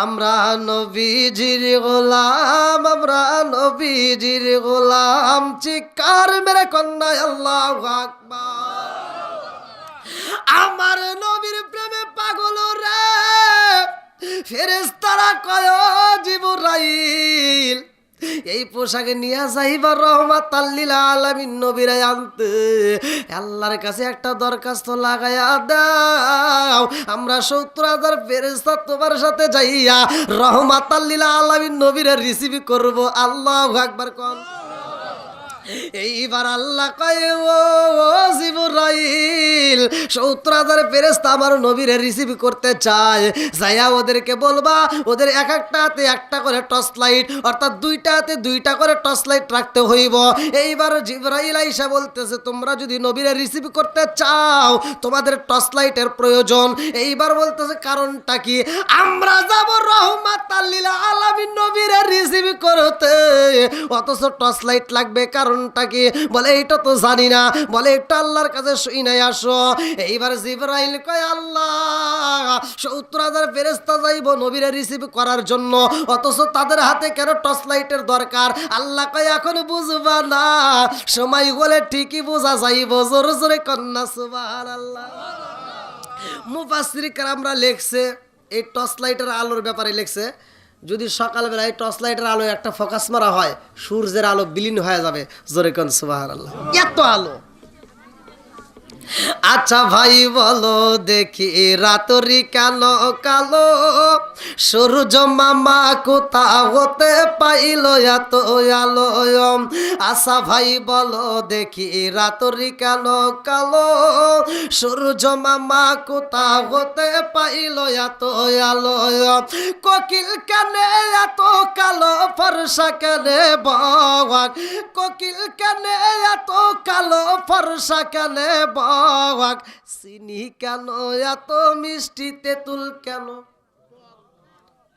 আমরা নবীজির গোলাম আমরা নবীজির গোলাম চিৎকার মেরে কন্যা আল্লাহু আকবার আমার নবীর প্রেমে পাগল রে ফেরেশতারা কয় জিবরাইল এই পোশাকে নিয়ে যাইবার রহমাতাল লিল আলামিন নবীরে আনতে আল্লাহর কাছে একটা দরখাস্ত লাগায়া দাও আমরা ৭০,০০০ ফেরেশতা তোমার সাথে যাইয়া রহমাতাল লিল আলামিন নবীরে রিসিভ করব আল্লাহু আকবার কোন এইবার আল্লাহ কয় ও জিবরাইল ৭০,০০০ ফেরেশতা আমার নবীরে রিসিভ করতে চায় যাইয়া ওদেরকে বলবা ওদের এক একটা হাতে একটা করে টর্চ লাইট অর্থাৎ দুইটা হাতে দুইটা করে টর্চ লাইট রাখতে হইব এইবার জিবরাইল আইসা বলতেছে তোমরা যদি নবীরে রিসিভ করতে চাও তোমাদের টর্চ লাইটের প্রয়োজন এইবার বলতেছে কারণটা কি আমরা যাব রহমাতাল লিল আলামিন নবীরে রিসিভ করতে অথচ টর্চ লাইট লাগবে কারণটা কি বলে এটা তো জানি না বলে এটা আল্লাহর কাছে শুনাই আসো এইবার জিবরাইল কয় আল্লাহ ৭০,০০০ ফেরেশতা যাইব নবীরে রিসিভ করার জন্য অথচ তাদের হাতে কেন টর্চ লাইটের দরকার আল্লাহ কয় এখন বুঝবা না সময় হলে ঠিকই বোঝা যাইব জোরে জোরে কন্যা সুবহানাল্লাহ মুফাসসির কেরামরা লেখছে এই টর্চ লাইটের আলোর ব্যাপারে লেখছে যদি সকালবেলায় টর্চ লাইটের আলো একটা ফোকাস মারা হয় সূর্যের আলো বিলীন হয়ে যাবে জোরে কোন সুবহানাল্লাহ এত আলো আচ্ছা ভাই বলো দেখি রাতরি কেন কালো, সূর্য মামা কোথা হতে পাইল এত আলো। আচ্ছা ভাই বলো দেখি রাতরি কেন কালো, সূর্য মামা কোথা হতে পাইল এত আলো। কোকিল কেনে এত কালো ফর্সা কেনে বাঘ, কোকিল কেনে এত কালো ফর্সা কেনে বাঘ, চিনি কেন এত মিষ্টি তেঁতুল কেন।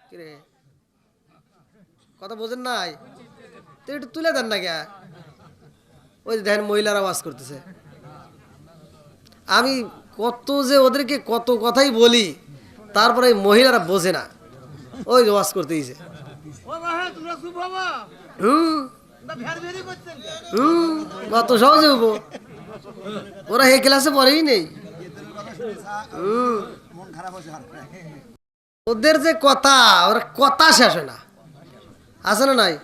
কিরে কথা বোঝেন নাই তো একটু তুলে দেন না কে। ওই দেখেন মহিলার আওয়াজ করতেছে। আমি কত যে ওদেরকে কত কথাই বলি, তারপরে এই মহিলারা বোঝে না, ওই ওয়াজ করতে দিয়েছে। কত সহজে হবো, ওরা এই ক্লাসে পড়েই নেই। মন খারাপ হয়েছে ওদের যে কথা, ওরা কথা শেষ হয় না, আছে না নাই?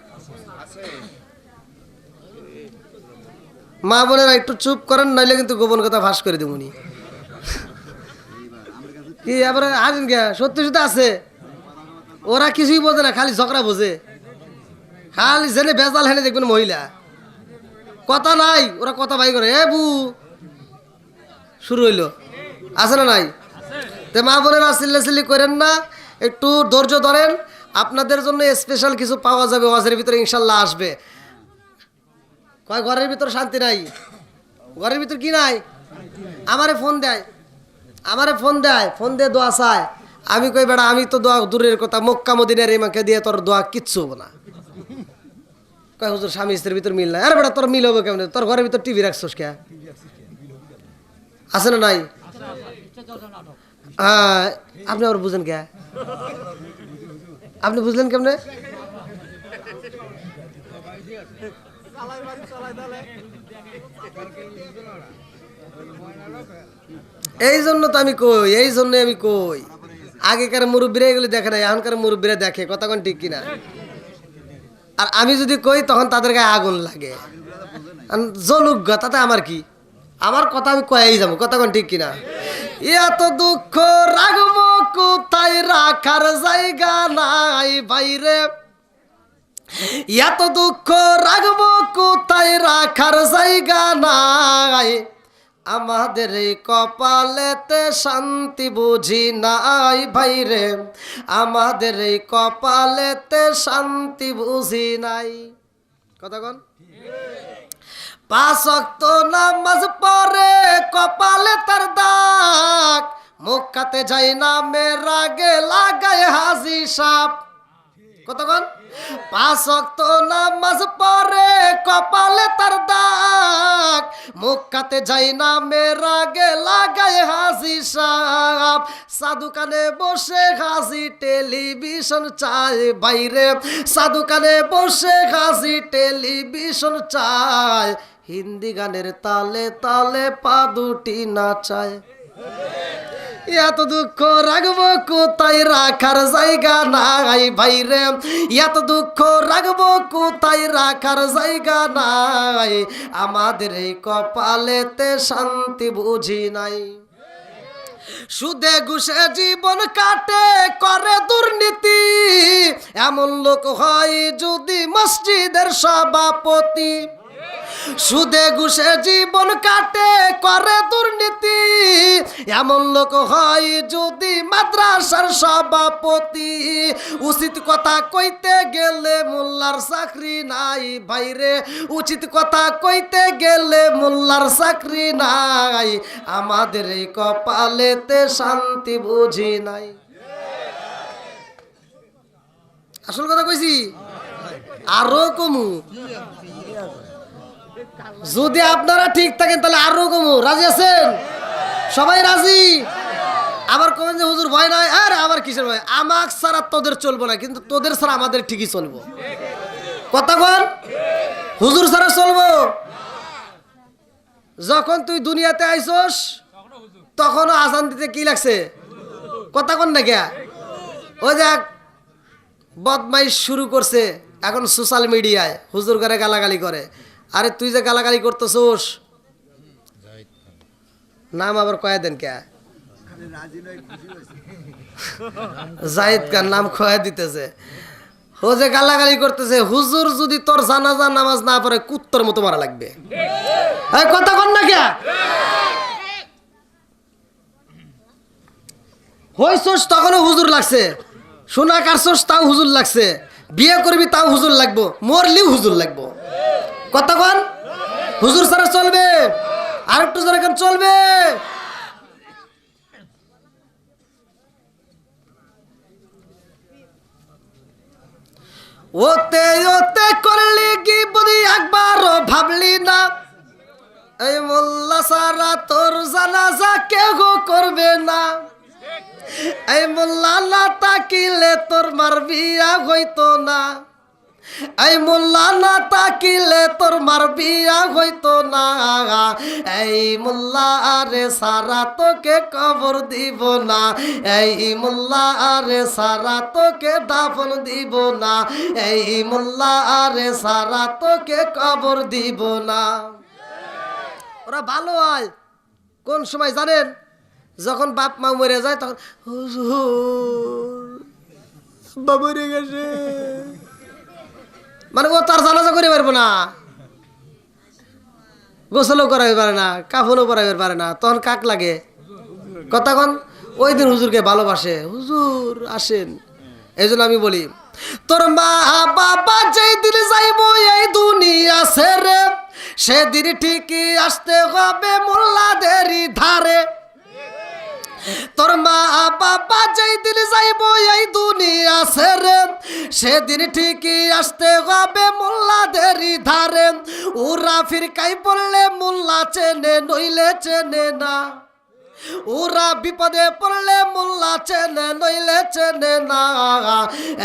মা বোনেরা একটু চুপ করেন, নাইলে কিন্তু গোপন কথা ফাঁস করে দেবনি। কি এবারে আসেন কে, সত্যি সত্যি আছে, ওরা কিছুই বোঝে না, খালি ঝগড়া বোঝে, খালি জেনে বেজাল হেনে দেখবেন মহিলা, কথা নাই, ওরা কথা বাই করে। এ বু শুরু হইলো, আছে না নাই? তে মা বোনেরা চিল্লাচিল্লি করেন না, একটু ধৈর্য ধরেন, আপনাদের জন্য স্পেশাল কিছু পাওয়া যাবে ওয়াজের ভিতরে, ইনশাল্লাহ আসবে। কয় ঘরের ভিতর শান্তি নাই, ঘরের ভিতর কি নাই? আমারে ফোন দেয়, আমারে ফোন দেয়, ফোন দিয়ে দোয়া চায়। আমি কই বেড়া, আমি তো দোয়া দূরের কথা, মক্কা মদিনার এই মাকে দিয়ে তোর দোয়া কিচ্ছু হবো না। কয় হুজুর স্বামী স্ত্রীর ভিতর মিল নাই। আরে বেটা তোর মিল হবে কেমন? তোর ঘরের ভিতর টিভি রাখছোস কে? আছে না নাই? হ্যাঁ, আপনি আবার বুঝেন কে? আপনি বুঝলেন কেমনে? এই জন্য তো আমি কই, এই জন্য আমি কই, আগেকার মুরব্বীরা এগুলো দেখে না, এখনকার মুরব্বীরা দেখে, কথা কোন ঠিক কিনা? আর আমি যদি কই তখন তাদের গায়ে আগুন লাগে, জলুক গা, তাতে আমার কি? আমার কথা আমি কয়েই যাবো, কথা কোন ঠিক কিনা? এত দুঃখ রাখবো কোথায়, রাখার জায়গা নাই বাইরে, এত দুঃখ রাখবো কোথায়, রাখার জায়গা নাই, আমাদের এই কপালেতে শান্তি বুঝি নাই ভাইরে, আমাদের এই কপালেতে শান্তি বুঝি নাই। কথা কন? 5 ওয়াক্ত নামাজ পড়ে কপালে তার দাগ, মক্কাতে যাই না মেরা গে লাগায় হাজি সাপ। কতক্ষণ? 5 ওয়াক্ত নামাজ পড়ে কপালে তার দাগ, মক্কাতে যাই না মেরা গে লাগায় হাজি সাপ। সাধুকানে বসে হাজি টেলিভিশন চায় বাইরে, সাধুকানে বসে হাজি টেলিভিশন চায়, হিন্দি গানের তালে তালে পা দুটি নাচায়। এত দুঃখ রাখবো কোথায়, রাখার জায়গা নাই ভাইরে, এত দুঃখ রাখবো কোথায়, রাখার জায়গা নাই, আমাদের এই কপালেতে শান্তি বুঝি নাই। সুদে ঘুষে জীবন কাটে করে দুর্নীতি, এমন লোক হয় যদি মসজিদের সভাপতি। সুদে ঘুষে জীবন কাটে করে দুর্নীতি, এমন লোক হয় যদি মাদ্রাসার সভাপতি। উচিত কথা কইতে গেলে মোল্লার চাকরি নাই ভাইরে, উচিত কথা কইতে গেলে মোল্লার চাকরি নাই, আমাদের এই কপালেতে শান্তি বুঝি নাই। আসল কথা কইছি, আরো কমু। যদি আপনারা ঠিক থাকেন তাহলে আরো কমু। রাজি আছেন? সবাই রাজি? আবার কোন যে হুজুর ভয় নাই, আরে আমার কিসের ভয়, আমাক ছাড়া তোদের চলবো না, কিন্তু তোদের ছাড়া আমাদের ঠিকই চলবো। কথা বল, হুজুর ছাড়া চলবো। যখন তুই দুনিয়াতে আইছস তখনও আজান দিতে কি লাগছে? কথা কন না কে? ওই দেখ বদমাইশ শুরু করছে এখন সোশ্যাল মিডিয়ায়, হুজুর করে গালাগালি করে। আরে তুই যে গালাগালি করতেছোস, নাম আবার কয়ে দেন কে? খালি রাজি নয়, খুশি হয়েছে। জাহিদ খান নাম কয়ে দিতেছে। ও যে গালাগালি করতেছে, হুজুর যদি তোর জানাজা নামাজ না পড়ে কুত্তর মতো মারা লাগবে। এই কথা কন না কে? হইছস তখনও হুজুর লাগছে, সোনা কাটছস তাও হুজুর লাগছে, বিয়ে করবি তাও হুজুর লাগবো, মরলিও হুজুর লাগবো। কথা কন, হুজুর ছাড়া চলবে? আর একটু জোরে কেন চলবে? ওতে ওতে করলি কি বুড়ি একবারও ভাবলি না, এই মোল্লা সারা তোর জানাজা কেউ করবে না। এই মোল্লা না তাকিলে তোর মার বিয়া হইতো না, এই মোল্লা না তাকিলে তোর মার বিয়া হইতো না। এই মোল্লা আরে সারা তোকে কবর দিব না, এই মোল্লা আরে সারা তোকে দাফন দিব না, এই মোল্লা আরে সারা তোকে কবর দিব না। ওরা ভালো হয় কোন সময় জানেন? যখন বাপ মা মরে যায় তখন হুজুর বাবা মরে গেছে, মানে ও তার জানাজা করে পারবো না, গোসলও করাইতে পারে না, কাফনও পরাইতে পারে না, তখন কাক লাগে কতক্ষণ? ওই দিন হুজুরকে ভালোবাসে, হুজুর আসেন। এই জন্য আমি বলি, তোর মা বাবা যেই দিন যাইব এই দুনিয়া ছেড়ে, সেদিন ঠিকই আসতে হবে মোল্লাদেরই ধারে। তোর মা বাবা যেই দিন যাইব এই দুনিয়া ছেড়ে, সেদিন ঠিকই আসতে হবে মোল্লাদেরই ধারে। ওরা ফিরকাই পড়লে মোল্লা চেনে, নইলে চেনে না। ওরা বিপদে পড়লে মোল্লা চেনে, নইলে চেনে না।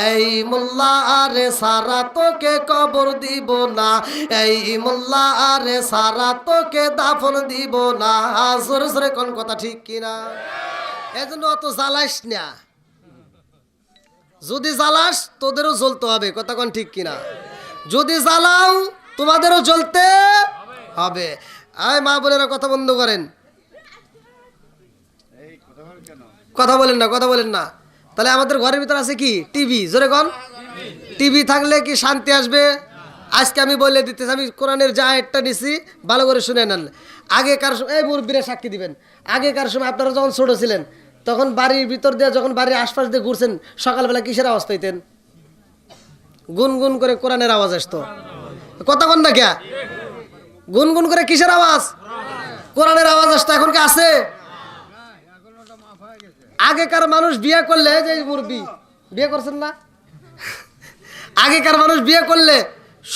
এই মোল্লা আরে সারা তোকে কবর দিব না, এই মোল্লা আরে সারা তোকে দাফন দিব না। জোরে জোরে কোন কথা ঠিক কিনা? এই জন্য অত জ্বালাইস না, যদি জ্বালাস তোদেরও জ্বলতে হবে। কথা কোন ঠিক কিনা? যদি জ্বালাও তোমাদেরও জ্বলতে হবে। আয় মা বোনেরা কথা বন্ধ করেন, কথা বলেন না, কথা বলেন না। তাহলে আমাদের ঘরের ভিতর আছে কি? টিভি। জোরে কন, টিভি থাকলে কি শান্তি আসবে? আজকে আমি বলে দিতেছি, আমি কোরআনের যে আয়াতটা নিছি ভালো করে শুনে নেন। আগেকার সময়, এই মুরব্বীরা সাক্ষী দিবেন, আগেকার সময় আপনারা যখন ছোট ছিলেন তখন বাড়ির ভিতর দিয়ে, যখন বাড়ির আশপাশ দিয়ে ঘুরছেন, সকালবেলা কিসের আওয়াজ পাইতেন? গুনগুন করে কোরআনের আওয়াজ আসতো। কথা কন না কে? গুনগুন করে কিসের আওয়াজ? কোরআনের আওয়াজ আসতো। এখন কি আছে? আগেকার মানুষ বিয়ে করলে, যে মুরব্বী বিয়ে করছেন না, আগেকার মানুষ বিয়ে করলে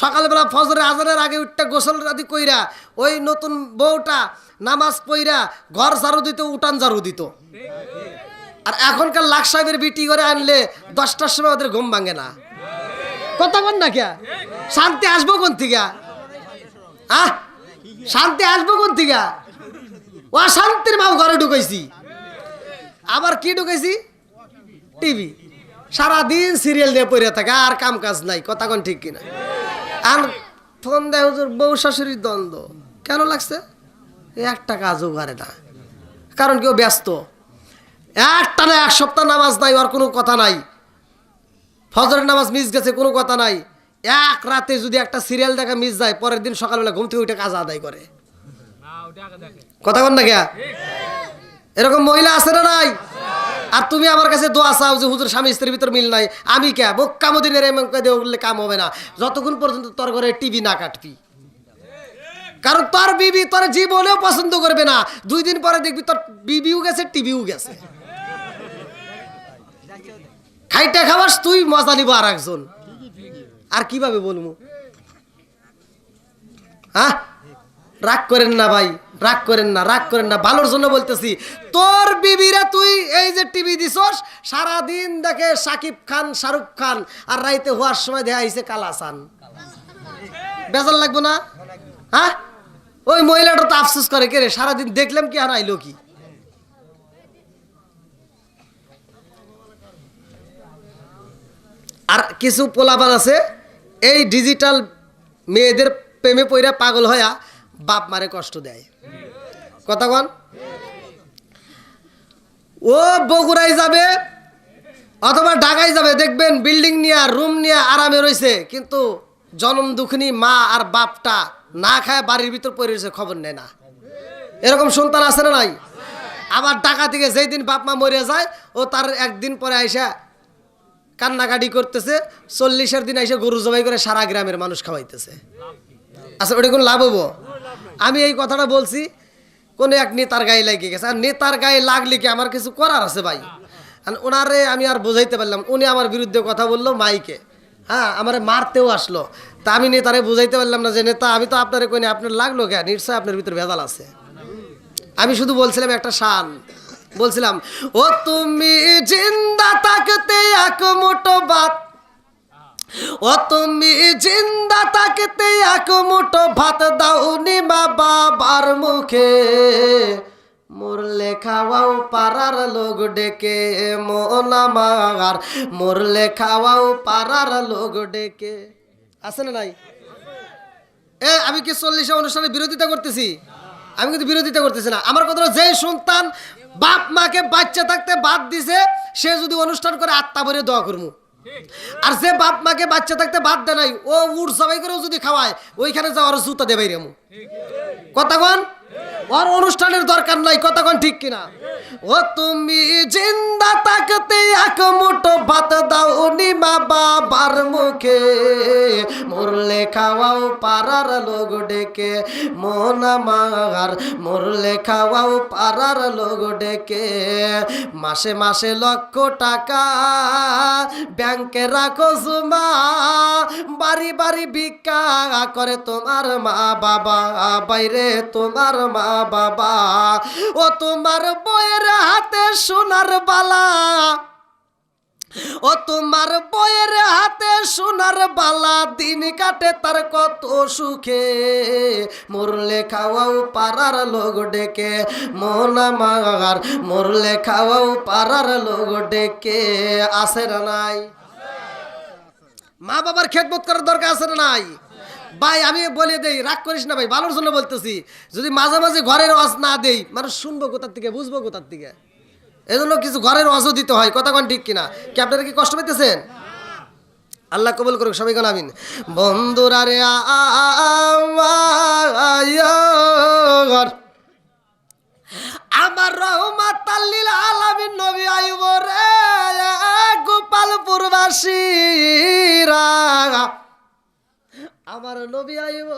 সকালবেলা ফজরের আজানের আগে উঠতে গোসল আদি কইরা ওই নতুন বউটা নামাজ পইরা ঘর ঝাড়ু দিত, উঠান ঝাড়ু দিত। আর এখনকার লাখ সাহেবের বিটি করে আনলে 10টার সময় ওদের ঘুম ভাঙে না। কথা বল না কে? শান্তি আসবো কোন থেকে? শান্তি আসবো কোন থেকে? অশান্তির মাও ঘরে ঢুকাইছি। আবার কি ঢুকাইছি? টিভি। সারাদিন সিরিয়াল দিয়ে পড়ে থাকে, আর কাম কাজ নাই। কথা কোন ঠিক কিনা? আর ফোন দেয় হুজুর, বউ শাশুড়ির দ্বন্দ্ব কেন লাগছে? একটা কাজও করে না, কারণ কেউ ব্যস্ত। একটা না, এক সপ্তাহ নামাজ নাই, আর কোনো কথা নাই। ফজরের নামাজ মিস গেছে, কোনো কথা নাই। এক রাতে যদি একটা সিরিয়াল দেখা মিস যায়, পরের দিন সকালবেলা ঘুম থেকে উঠে কাজ আদায় করে। কথা বল না কে? এরকম মহিলা আছে না নাই? আর তুমি আমার কাছে দোয়া চাও যে হুজুর স্বামী স্ত্রীর ভিতর মিল নাই। আমি কে বোক্কামদিনের উঠলে কাম হবে না যতক্ষণ পর্যন্ত তোর ঘরে টিভি না কাটবি। কারণ তোর বিবি তোর জীবনেও পছন্দ করবে না। 2 দিন পরে দেখবি তোর বিবিও গেছে, টিভিও গেছে। খাইটা খাবাস তুই, মজা নিব আর একজন। আর কিভাবে বলবো? হ্যাঁ, রাগ করেন না ভাই, রাগ করেন না, রাগ করেন না, ভালোর জন্য বলতেছি। তোর বিবিরা তুই এই যে টিভি দিছস, সারাদিন দেখে সাকিব খান, শাহরুখ খান, আর রাইতে হওয়ার সময় দেখা আইছে কালাসান। বেজার লাগবো না? হ্যাঁ, ওই মহিলাটা তো আফসোস করে, কে রে সারাদিন দেখলাম কি আর আইলো কি। আর কিছু পোলাপান আছে এই ডিজিটাল মেয়েদের প্রেমে পইরা পাগল হইয়া বাপ মারে কষ্ট দেয়। কথা কন, ও বগুড়ায় যাবে অথবা ঢাকায় যাবে, দেখবেন বিল্ডিং নিয়ে রুম নিয়ে আরামে রয়েছে, কিন্তু জনম দুঃখিনী মা আর বাপটা না খায় বাড়ির ভিতর পড়ে রয়েছে, খবর নেয় না। এরকম সন্তান আছে না নাই? আবার ঢাকা থেকে যেই দিন বাপ মা মরে যায়, ও তার একদিন পরে আইসা কান্নাকাটি করতেছে, 40-এর দিন আইসা গরু জবাই করে সারা গ্রামের মানুষ খাওয়াইতেছে। আচ্ছা, ওটা কোন লাভ হবো? আমি এই কথাটা বলছি কোন এক নেতার গায়ে লাগিয়ে গেছে, আর নেতার গায়ে লাগলে কি আমার কিছু করার আছে ভাই? আর ওনারে আমি আর বোঝাইতে পারলাম, উনি আমার বিরুদ্ধে কথা বললো মাইকে, হ্যাঁ আমারে মারতেও আসলো, তা আমি নেতারে বুঝাইতে পারলাম না যে নেতা আমি তো আপনারে কই না, আপনার লাগলো কেন? নিশ্চয় আপনার ভিতরে ভেজাল আছে। আমি শুধু বলছিলাম একটা শান, বলছিলাম ও তুমি জিন্দা থাকতে এক মুঠো ভাত, ও তুমি জিন্দা থাকতে এক মুঠো ভাত দাওনি মা বাবার মুখে, মরলে খাওয়াও পাড়ার লোক ডেকে, মন আমার মরলে খাওয়াও পাড়ার লোক ডেকে। আছে না নাই? আমি কি 40 অনুষ্ঠানে বিরোধিতা করতেছি? আমি কিন্তু বিরোধিতা করতেছি না। আমার কথা হলো, যে সন্তান বাপ মাকে বাচ্চা থাকতে বাদ দিছে, সে যদি অনুষ্ঠান করে আত্মা ভরে দোয়া করবো। আর যে বাপ মাকে বাচ্চা থাকতে বাদ দেয় নাই, ও উড় সবাই করেও যদি খাওয়ায়, ওইখানে যাওয়ার জুতা দেবে রেমু। কতক্ষণ ওর অনুষ্ঠানের দরকার নাই, কতক্ষণ ঠিক কিনা? ও তুমি জিন্দা থাকতে এক মুঠো ভাত দাওনি মা বাবার মুখে, মরলে খাওয়াও পাড়ার লোক ডেকে, মন আমার মরলে খাওয়াও পাড়ার লোক ডেকে, মাসে মাসে লক্ষ টাকা ব্যাংকে রাখো জমা, বাড়ি বাড়ি ভিক্ষা করে তোমার মা বাবা, বাইরে তোমার মা বাবা, ও তোমার বইয়ের হাতে সোনার বালা, ও তোমার বইয়ের হাতে সোনার বালা, দিন কাটে তার কত সুখে, মরলে খাওয়াও পাড়ার লোক ডেকে, মন আমার মরলে খাওয়াও পাড়ার লোক ডেকে। আছে না নাই? মা বাবার খেদমত করার দরকার আছে না নাই? ভাই আমি বলে দেই, রাগ করিস না ভাই, ভালোর জন্য বলতেছি। যদি মাঝে মাঝে ঘরের ওয়াজ না দেই, মানুষ শুনবো কোথার থেকে, বুঝবো কোথার থেকে, এই জন্য কিছু ঘরের ওয়াজও দিতে হয়। কথা কোন ঠিক কিনা? কি আপনারা কি কষ্ট পেতেছেন? আল্লাহ কবুল করুক, সবাই কোন আমিন। বন্ধুরা রে আমার রহমাতাল লিল আলামিন নবী আইব রে, গোপালপুরবাসীরা আমার নবী আইব,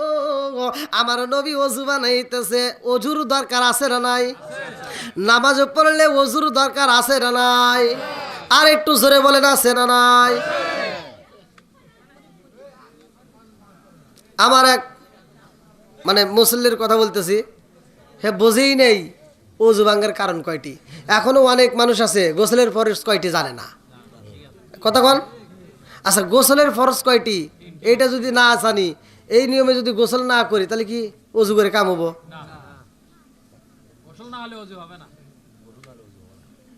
আমার নবী ওযু বানাইতেছে, ওযুর দরকার আছে না নাই? নামাজ পড়লে ওযুর দরকার আছে না নাই? আর একটু জোরে বলেন, আছে না নাই? আমার এক মানে মুসল্লির কথা বলতেছি, হে বোঝেই নেই ওযু ভাঙার কারণ কয়টি। এখনো অনেক মানুষ আছে গোসলের ফরজ কয়টি জানে না। কথা কন? আচ্ছা, গোসলের ফরজ কয়টি এইটা যদি না জানি, এই নিয়মে যদি গোসল না করি, তাহলে কি ওযু করে কাম হবো?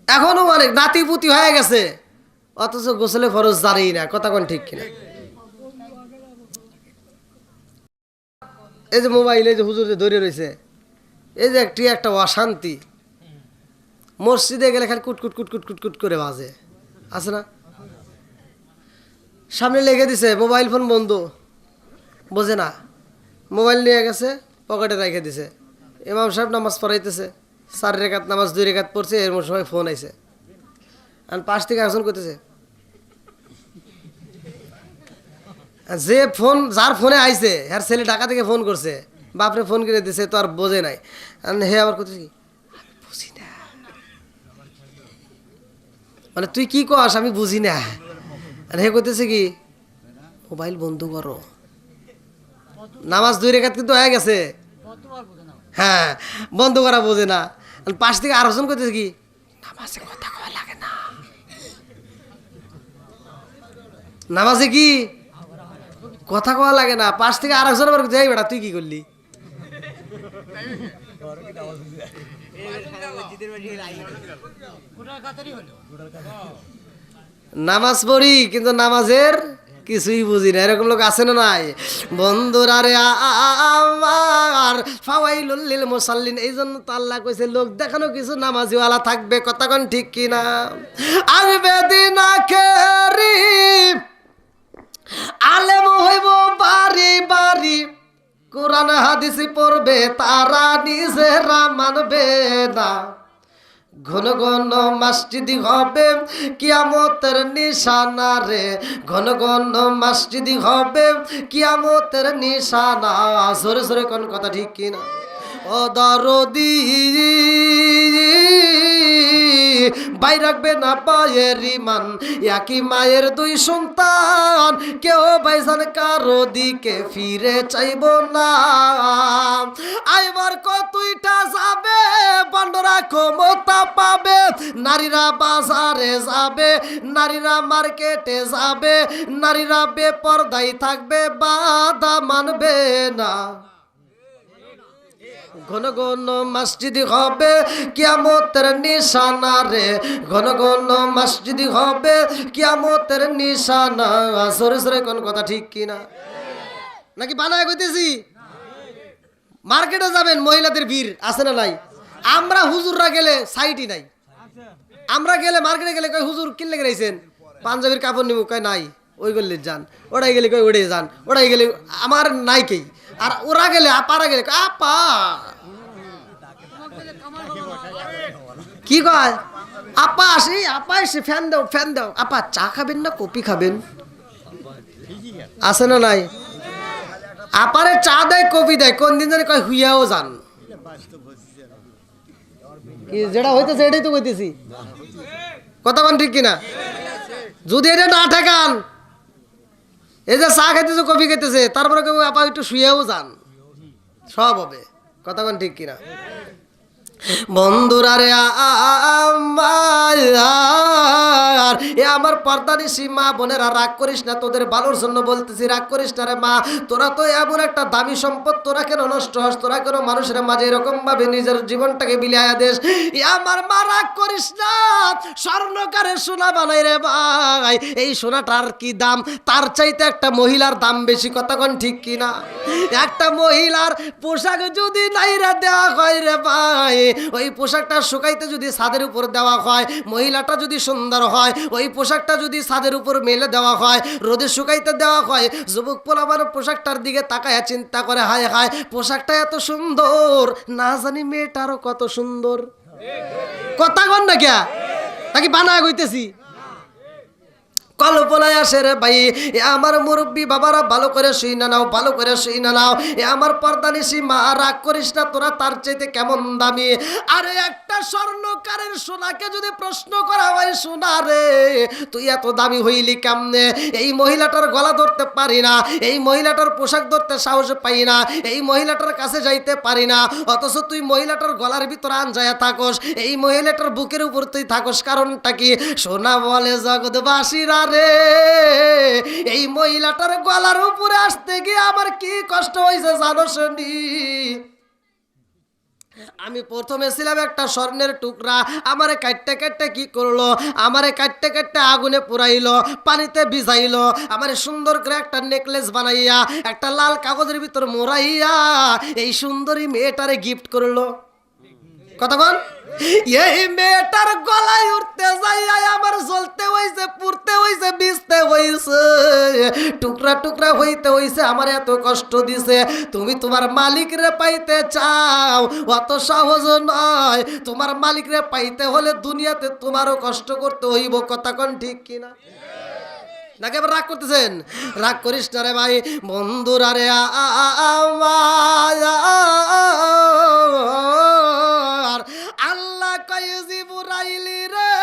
এখনো অনেক নাতিপুতি হয়ে গেছে, অথচ গোসলে ফরজ জানেই না। কথা কোন ঠিক কিনা? এই যে মোবাইল, এই যে হুজুর যে ধরে রয়েছে, এই যে একটা অশান্তি, মসজিদে গেলে খালি কুটকুট কুটকুট কুটকুট করে বাজে, আছে না? সামনে লেগে দিছে মোবাইল ফোন বন্ধ, বোঝে না, মোবাইল নিয়ে গেছে পকেটে রেখে দিছে। ইমাম সাহেব নামাজ পড়াইতেছে, 4 রেখাত নামাজ 2 রেখাত পড়ছে, এর সময় ফোন আইছে, আর পাশ থেকে একজন করতেছে, যে ফোন যার ফোনে আইছে আর ছেলে ঢাকা থেকে ফোন করছে, বাপরে ফোন করে দিছে, তো আর বোঝে নাই। হে আবার করতেছে কি, আমি বুঝি না, মানে তুই কি কস আমি বুঝি না। আর হে করতেছে কি, মোবাইল বন্ধ করো, নামাজ 2 রেখাত কিন্তু হয়ে গেছে, হ্যাঁ বন্ধ করা বোঝে না। পাশ থেকে আরেকজন করতেছে কি, নামাজে কথা কওয়া লাগে না, নামাজে কি কথা কওয়া লাগে না। পাশ থেকে আরেকজন আবার যাই বেটা তুই কি করলি, নামাজ পড়ি কিন্তু নামাজের কিছুই বুঝি না, এরকম লোক আছে না নাই? বন্ধুরা রে আমার ফাওয়াইলুল লিল মুসাল্লিন, এই জন্য তো আল্লাহ কইছে লোক দেখানো কিছু নামাজিওয়ালা থাকবে, কথা কোন ঠিক কিনা? আসবে দিন আখেরি আলেম হইব বাড়ি বাড়ি, কোরআন হাদিস পড়বে তারা নিজেরা মানবে না, ঘন ঘন মসজিদি হবে কিয়ামতের নিশানা রে, ঘন ঘন মসজিদি হবে কিয়ামতের নিশানা। জোরে জোরে কোন কথা ঠিক কিনা? ও দরদি ভাই রাখবে না পায়ের ইমান, একই মায়ের দুই সন্তান, কেউ ভাইজান কারো দিকে ফিরে চাইব না। আইবার কতইটা যাবে, বন্ধরা ক্ষমতা পাবে, নারীরা বাজারে যাবে, নারীরা মার্কেটে যাবে, নারীরা বেপরদায় থাকবে, বাধা মানবে না। ঘন ঘন মসজিদি হবে কিয়ামতের নিশানা রে, ঘন ঘন মসজিদি হবে কিয়ামতের নিশানা। সরে সরে কোন কথা ঠিক কিনা? নাকি বানায় কইতেছি? মার্কেটে যাবেন, মহিলাদের ভিড় আছে না নাই? আমরা হুজুররা গেলে সাইটই নাই, আমরা গেলে মার্কেটে গেলে কই হুজুর কিনলে গেছেন, পাঞ্জাবির কাপড় নিবো, কয় নাই, ওই গেলে যান, ওরাই গেলে কই ওড়ে যান, ওরাই গেলে আমার নাই কেই, আর ওরা গেলে আপারা গেলে আপা কি কয়, আপা আসি, আপা এসে ফ্যান দাও, ফ্যান দাও, আপা চা খাবেন না কফি খাবেন, আছে না নাই? আপারে চা দেয় কফি দেয়, কোন দিন জানি কয় হুইয়াও যান, কি যেটা হইতেছে এটাই তো কইতেছি, কথা বল ঠিক কিনা? যদি এটা না ঠেকান, এই যে চা খাইতেছে কফি খাইতেছে, তারপরে কেউ আপা একটু শুয়েও যান, সব হবে, কথা বল ঠিক কিনা? বন্ধুরা রে আমার, এ আমার পর্দানিশী মা বোনেরা রাগ করিস না, তোদের ভালোর জন্য বলতেছি, রাগ করিস না রে মা, তোরা তো এমন একটা দামি সম্পদ, তোরা কেন নষ্ট হস, তোরা কেন মানুষের মাঝে এরকম ভাবে নিজের জীবনটাকে বিলাইয়া দেশ। এ আমার মা রাগ করিস না, স্বর্ণকারের সোনা বানাই রে ভাই, এই সোনাটার কি দাম, তার চাইতে একটা মহিলার দাম বেশি, কতক্ষণ ঠিক কিনা? একটা মহিলার পোশাক যদি নাইরা দেওয়া হয় রে ভাই, ওই পোশাকটা শুকাইতে যদি ছাদের উপর দেওয়া হয়, মহিলাটা যদি সুন্দর হয়, ওই পোশাকটা যদি ছাদের উপর মেলে দেওয়া হয়, রোদে শুকাইতে দেওয়া হয়, যুবক পোলাবার পোশাকটার দিকে তাকায় চিন্তা করে, হায় হায় পোশাকটা এত সুন্দর, না জানি মেয়েটারও কত সুন্দর, কথা কন না কে নাকি বানায় কইতেছি? কল্পনায় আসে রে ভাই, এ আমার মুরব্বী বাবারা ভালো করে শুই না নাও, ভালো করে শুই না নাও, এ আমার পর্দানিশী মা রাগ করিস না, তোরা তার চাইতে কেমন দামি। আরে একটা স্বর্ণকারের সোনাকে যদি প্রশ্ন করা হয়, সোনা রে তুই এত দামি হইলি কেমনে? এই মহিলাটার গলা ধরতে পারি না, এই মহিলাটার পোশাক ধরতে সাহস পাই না, এই মহিলাটার কাছে যাইতে পারি না, অথচ তুই মহিলাটার গলার ভিতরে আনজায়া থাকস, এই মহিলাটার বুকের উপর তুই থাকস, কারণটা কি? সোনা বলে জগৎবাসীরা রে, এই মহিলাটার গলার উপরে আসতে গিয়ে আমার কি কষ্ট হয়েছে জানো শুনি? আমি প্রথমে ছিলাম একটা স্বর্ণের টুকরা, আমারে কাটতে কাটতে কি করলো, আমারে কাটতে কাটতে আগুনে পুরাইলো, পানিতে ভিজাইলো, আমারে সুন্দর করে একটা নেকলেস বানাইয়া একটা লাল কাগজের ভিতর মোড়াইয়া এই সুন্দরী মেয়েটারে গিফট করলো, কথা বল। এই মেয়েটার গলায় উঠতে যাই আমার জ্বলতে হইছে, পুড়তে হইছে, ভিজতে হইছে, টুকরা টুকরা হইতে হইছে, আমার এত কষ্ট দিছে। তুমি তোমার মালিকরে পাইতে চাও, অত সহজ নয়, তোমার মালিকরে পাইতে হলে দুনিয়াতে তোমারও কষ্ট করতে হইব, কথা কোন ঠিক কিনা? নাকি আবার রাগ করতেছেন? রাগ করিস না রে ভাই, বন্ধুরা রে আল্লাহ কয় জিবরাইলি রে,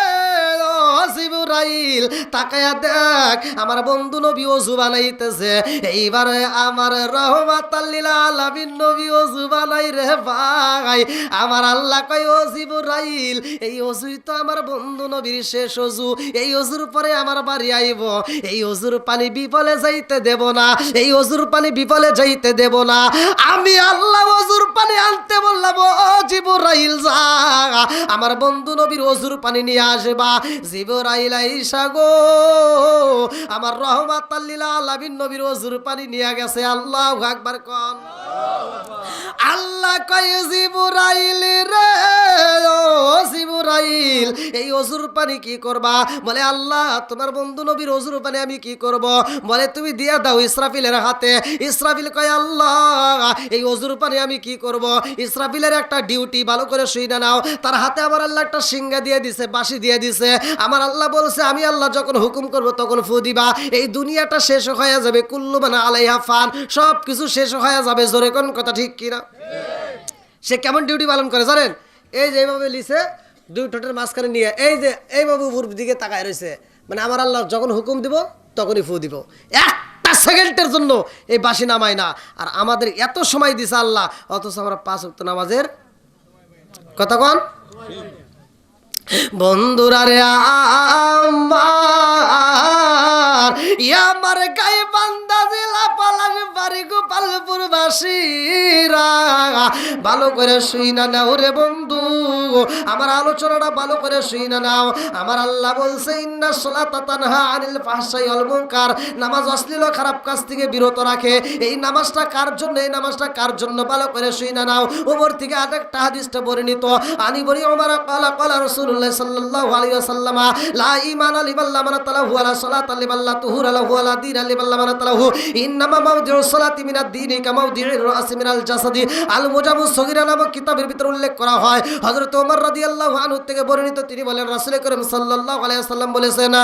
ও জিবরাইল তাকায়া দেখ, আমার বন্ধু নবী ওযু বানাইতেছে, এইবারে আমার রহমাতাল লিল আলামিন নবী ওযু বানাই রে ভাই। আমার আল্লাহ কয় ও জিবরাইল, এই ওযুই তো আমার বন্ধু নবীর শেষ ওযু, এই ওযুর পরে আমার বাড়ি আইব, এই ওযুর পানি বিফলে যাইতে দেব না, এই ওযুর পানি বিফলে যাইতে দেব না। আমি আল্লাহ ওযুর পানি আনতে বললাম, ও জিবরাইল যা আমার বন্ধু নবীর ওযুর পানি নিয়ে আসবা। জিবরাইল আইসা গো আমার রহমাতাল লিল আলামিন নবীর ওযুর পানি নিয়ে গেছে। আল্লাহু আকবার কোন। আল্লাহ কয় জিবরাইল রে ও জিবরাইল এই ওযুর পানি কি করবা? বলে আল্লাহ তোমার বন্ধু নবীর ওযুর পানি আমি কি করব? বলে তুমি দিয়া দাও ইসরাফিলের হাতে। ইসরাফিল কয় আল্লাহ এই ওযুর পানি আমি কি করব? ইসরাফিলের একটা ডিউটি ভালো করে শুইনা নাও। তার হাতে আমার আল্লাহ একটা সিংহা দিয়ে দিছে, বাঁশি দিয়ে দিছে। আমার আল্লাহ বলছে আমি আল্লাহ যখন হুকুম করব তখন ফু দিবা। এই দুনিয়াটা শেষ হয়ে যাবে, কুল্লু মান আলাইহা ফান, সব কিছু শেষ হয়ে যাবে। জোরে কোন কথা ঠিক কিনা? সে কেমন ডিউটি পালন করে জানেন? এই যে এইভাবে লিছে দুই ঠোঁটের মাঝখানে নিয়ে এই যে এইভাবে উপর দিকে তাকায় রয়েছে, মানে আমার আল্লাহ যখন হুকুম দিব তখনই ফু দিব। একটা সেকেন্ডের জন্য এই বাঁশি নামায় না। আর আমাদের এত সময় দিছে আল্লাহ, অথচ আমরা 5 ওয়াক্ত নামাজের কথা কন। বন্ধুরা রে আমার গায়ে বান্দা জেলা পালাস বাড়ি গোপালপুর বাসীরা ভালো করে শুই না নাও রে বন্ধু, আমার আলোচনাটা ভালো করে শুই না নাও। আমার আল্লাহ বলছে ইন্না সলাতা তানহা আনিল ফাহশাই ওয়াল মুনকার, নামাজ অশ্লীল ও খারাপ কাজ থেকে বিরত রাখে। এই নামাজটা কার জন্য? এই নামাজটা কার জন্য? ভালো করে শুই না নাও। ওমর থেকে আরেকটা হাদিসটা বর্ণিত, আনি বলি ওমর ক্বালা ক্বালা রাসূলুল্লাহ সাল্লাল্লাহু আলাইহি ওয়াসাল্লাম লা ঈমানা লিমান লা মানাতালাহু ওয়ালা সালাতা লিমান লা তুহুরা লাহু ওয়ালা দীনা লিমান লা মানাতালাহু ইন্নামা মাওদিউস সালাতি মিনাদ দীনি কামাওদিউর রাসি মিনাল জাসাদি। আল মুজামুস সগীরা নামক কিতাবের ভিতরে উল্লেখ করা হয় হযরত ওমর রাদিয়াল্লাহু আনহু থেকে বর্ণিত, তিনি বলেন রাসূল করিম সাল্লাল্লাহু আলাইহি ওয়াসাল্লাম বলেছেন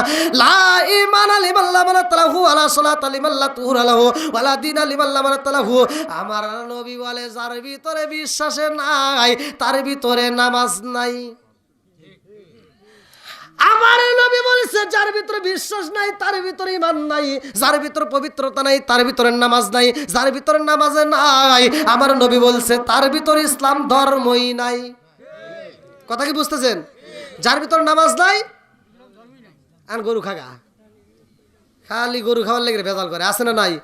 লা ঈমানা লিমান লা মানাতালাহু ওয়ালা সালাতা লিমান লা তুহুরা লাহু ওয়ালা দীনা লিমান লা মানাতালাহু। আমার নবী বলে যার ভিতরে বিশ্বাস নাই তার ভিতরে নামাজ নাই। আমার নবী বলেছে যার ভিতরে বিশ্বাস নাই তার ভিতরে ঈমান নাই, যার ভিতরে পবিত্রতা নাই তার ভিতরে নামাজ নাই, যার ভিতরে নামাজ নাই আমার নবী বলছে তার ভিতরে ইসলাম ধর্মই নাই। কথা কি বুঝতেছেন? যার ভিতরে নামাজ নাই আর গরু খাগা, খালি গরু খাওয়ার লেগে ভেজাল করে, আছে না নাই?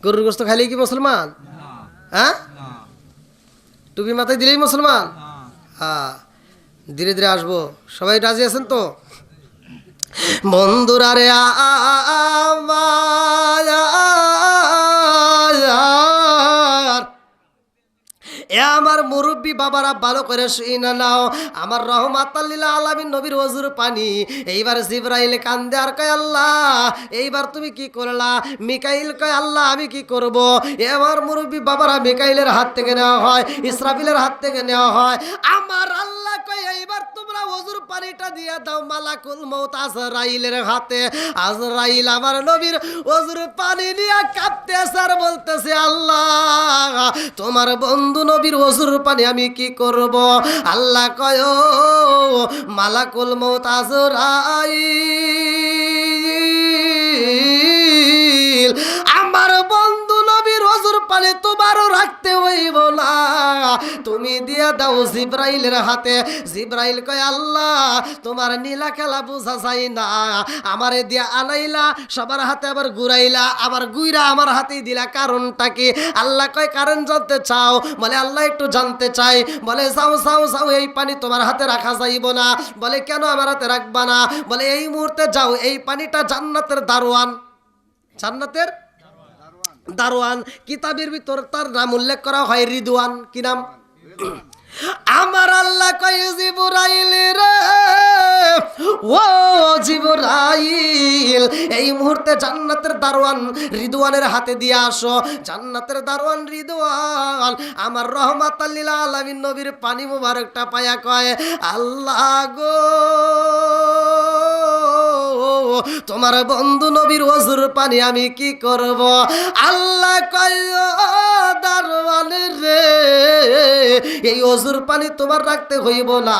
গরুর গোশত খাইলে কি মুসলমান? হ্যাঁ, টুপি মাথায় দিলেই মুসলমান? হ্যাঁ, ধীরে ধীরে আসবো। সবাই রাজি আছেন তো? বন্ধুরা রে আমার মুরব্বী বাবারা ভালো করে শুই না নাও। আমার রহমাতাল লিল আলামিন নবীর ওযুর পানি এইবার জিবরাইল কান্দে আর কয় আল্লাহ এইবার তুমি কি করলা? মিকাইল কয় আল্লাহ আমি কি করব? আমার মুরব্বী বাবারা মিকাইলের হাত থেকে নেওয়া হয়, ইসরাফিলের হাত থেকে নেওয়া হয়। আমার আল্লাহ কয় এইবার তোমরা ওযুর পানিটা দিয়ে দাও মালাকুল মউত আজরাইলের হাতে। আজরাইল আমার নবীর ওযুর পানি নিয়ে কাঁদতেছে আর বলতেছে আল্লাহ তোমার বন্ধু নবীর ওযুর পানি আমি কি করব? আল্লাহ কয় মালাকুল মউত আজরাইল আমার বন্ধু নবীর ওযুর পানি তোমারও রাখতে হইব না, তুমি দিয়া দাও জিবরাইলের হাতে। জিবরাইল কয় আল্লাহ তোমার নীলা খেলা বুঝা যায় না, আমারে দিয়া আনাইলা সবার হাতে আবার ঘুরাইলা, আবার গুইরা আমার হাতেই দিলা, কারণটা কি? আল্লাহ কয় কারণ জানতে চাও? বলে আল্লাহ একটু জানতে চাই। বলে যাও যাও যাও এই পানি তোমার হাতে রাখা যাইব না। বলে কেন আমার হাতে রাখবা না? বলে এই মুহূর্তে যাও, এই পানিটা জান্নাতের দারোয়ান, জান্নাতের দারোয়ান, কিতাবের ভিতর তার নাম উল্লেখ করা হয় রিদওয়ান। কি নাম? আমার আল্লাহ কয় জিবরাইল রে ও জিবরাইল এই মুহূর্তে জান্নাতের দারোয়ান রিদওয়ানের হাতে দিয়ে আসো। জান্নাতের দারোয়ান রিদওয়ান আমার রহমাতাল লিল আলামিন নবীর পানি মুবারকটা পায়া কয় আল্লাহ গো তোমার বন্ধু নবীর ওযুর পানি আমি কি করব? আল্লাহ কয় দারওয়ান রে এই ওযুর পানি তোমার রাখতে হইব না,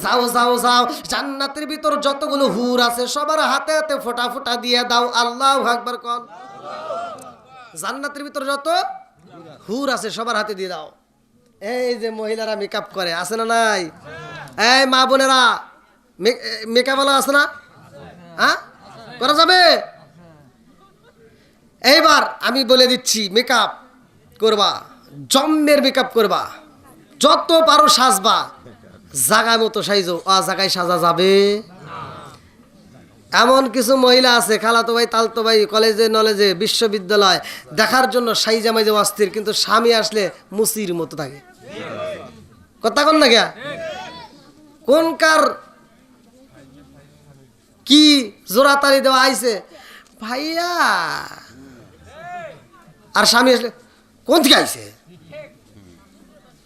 যাও যাও যাও জান্নাতের ভিতর যতগুলো হুর আছে সবার হাতে হাতে ফোঁটা ফোঁটা দিয়ে দাও। আল্লাহু আকবার কোন। জান্নাতের ভিতর যত হুর আছে সবার হাতে দিয়ে দাও। এই যে মহিলারা মেকআপ করে আছে না নাই? এই মা বোনেরা মেকআপ वाला আছে না? হ্যাঁ, করা যাবে? এইবার আমি বলে দিচ্ছি মেকআপ করবা, জম্মের মেকআপ করবা, যত পারো সাজবা, জায়গা মতো সাইজো জায়গায় সাজা যাবে। এমন কিছু মহিলা আছে খালাতো ভাই তালতো ভাই কলেজে নলেজে বিশ্ববিদ্যালয় দেখার জন্য সাইজা মাইজে অস্থির, কিন্তু স্বামী আসলে মুসির মতো থাকে। কথা কন না গিয়া কোনকার কি জোড়াতালি দেওয়া আইছে ভাইয়া, আর স্বামী আসলে কোন থেকে আইছে,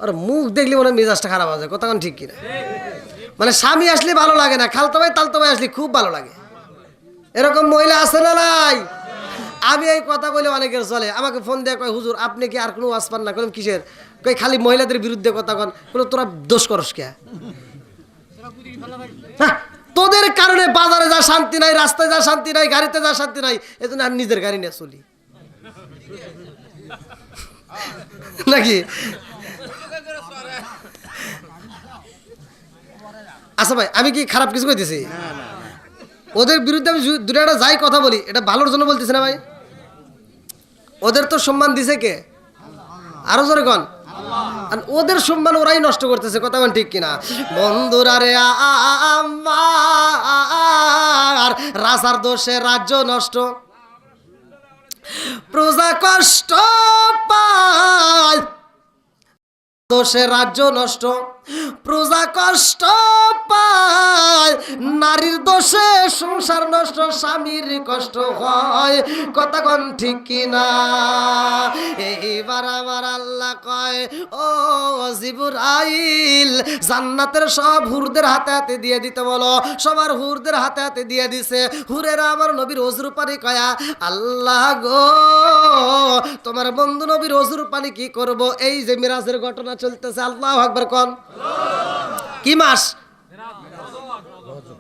আর মুখ দেখলে মনে মেজাজটা খারাপ হয়ে যায়। কথা কোন ঠিক কিনা? মানে স্বামী আসলে ভালো লাগে না, খালতো ভাই তালতো ভাই আসলে খুব ভালো লাগে। এরকম মহিলা আছে না নাই? আমি এই কথা বলে অনেকের চলে, আমাকে ফোন দিয়ে কয় হুজুর আপনি কি আর কোনো ওয়াজ পান না? কোন কিসের? কই খালি মহিলাদের বিরুদ্ধে কথা কন। কোনো তোরা দোষ করস কে? হ্যাঁ, তোদের কারণে বাজারে যা শান্তি নাই, রাস্তায় যা শান্তি নাই, গাড়িতে যা শান্তি নাই, এজন্য আমি নিজের গাড়ি নিয়ে চলি নাকি? আচ্ছা ভাই, আমি কি খারাপ কিছু কইতেছি? ওদের বিরুদ্ধে আমি দুটা যাই কথা বলি, এটা ভালোর জন্য বলতেছি না ভাই। ওদের তো সম্মান দিছে কে? আরো জোরে কন। আর ওদের সম্মান ওরাই নষ্ট করতেছে। কথা বল ঠিক কিনা? বন্ধুরা রে আমার রাজার দোষে রাজ্য নষ্ট, প্রজা কষ্ট পায়, দোষে রাজ্য নষ্ট, প্রজা কষ্ট পায়, নারীর দোষে সংসার নষ্ট, স্বামীর কষ্ট হয়। কথা কোন ঠিক কিনা? এইবার আমার আল্লাহ কয়, ও জিবরাইল জান্নাতের সব হুরদের হাতে হাতে দিয়ে দিতে বলো। সবার হুরদের হাতে হাতে দিয়ে দিছে। হুরেরা আমার নবীর অজুর পানি কয়া, আল্লাহ গো তোমার বন্ধু নবীর অজুর পানি কি করব? এই যে মিরাজের ঘটনা চলতেছে, আল্লাহু আকবার কোন। কি মাস?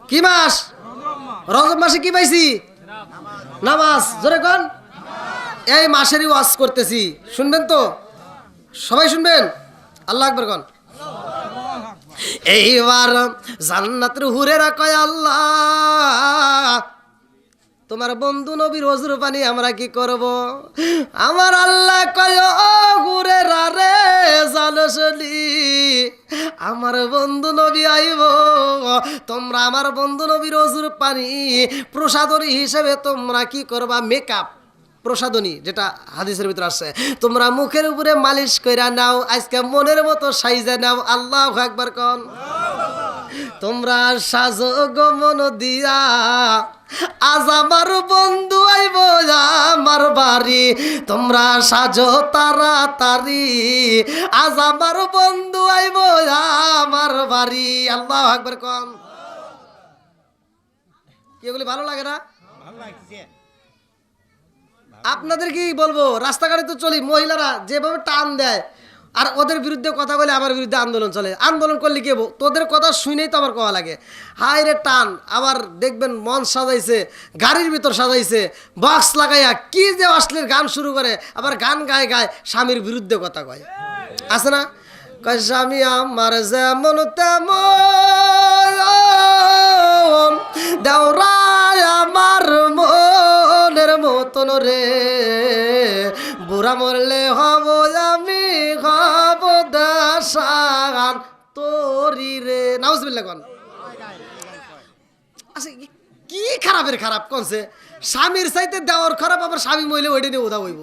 কি মাস? রজব মাসে কি পাইছি? নামাজ। জোরে কোন। এই মাসেরই ওয়াজ করতেছি, শুনবেন তো? সবাই শুনবেন? আল্লাহু আকবার কোন। এইবার জান্নাতের হুরেরা কয়, আল্লাহ তোমার বন্ধু নবীর অজুর পানি আমরা কি করব? আমার আল্লাহ কয়, ও হুরেরা রে জানসনি আমার বন্ধু নবী আইব, তোমরা আমার বন্ধু নবীর অজুর পানি প্রসাদনী হিসেবে তোমরা কি করবা? মেকআপ প্রসাদনী, যেটা হাদিসের ভিতরে আসছে, তোমরা মুখের উপরে মালিশ কইরা নাও, আজকে মনের মতো সাইজা নাও। আল্লাহু আকবার কোন। তোমরা সাজো গো মন দিয়া, আজ আমার বন্ধু আইব আমার বাড়ি, তোমরা সাজো তাড়াতাড়ি, আজ আমার বন্ধু আইব আমার বাড়ি। আল্লাহু আকবার কোন। কি এগুলি ভালো লাগে না? আপনাদের কি বলবো, রাস্তাঘাটে তো চলি, মহিলারা যেভাবে টান দেয়, আর ওদের বিরুদ্ধে কথা বলে আমার বিরুদ্ধে আন্দোলন চলে। আন্দোলন করলে কি হবো? তোদের কথা শুনেই তো আমার কওয়া লাগে। হায় রে টান। আবার দেখবেন মঞ্চ সাজাইছে, গাড়ির ভিতর সাজাইছে, বক্স লাগাইয়া কি যে অশ্লীল গান শুরু করে, আবার গান গায় গায় স্বামীর বিরুদ্ধে কথা কয়। আছে না? কয় স্বামী আমার যেমন তেমন, দেওরায় আমার মনের মতন রে, বুড়া মরলে হব আমি, হব দাসান তোরি রে। নাউজুবিল্লাহ কোন। আচ্ছা কি খারাপের খারাপ কোনছে? স্বামীর চাইতে দেওয়ার খারাপ, আবার স্বামী মহিলা ওইটা নিয়ে উদা হইব,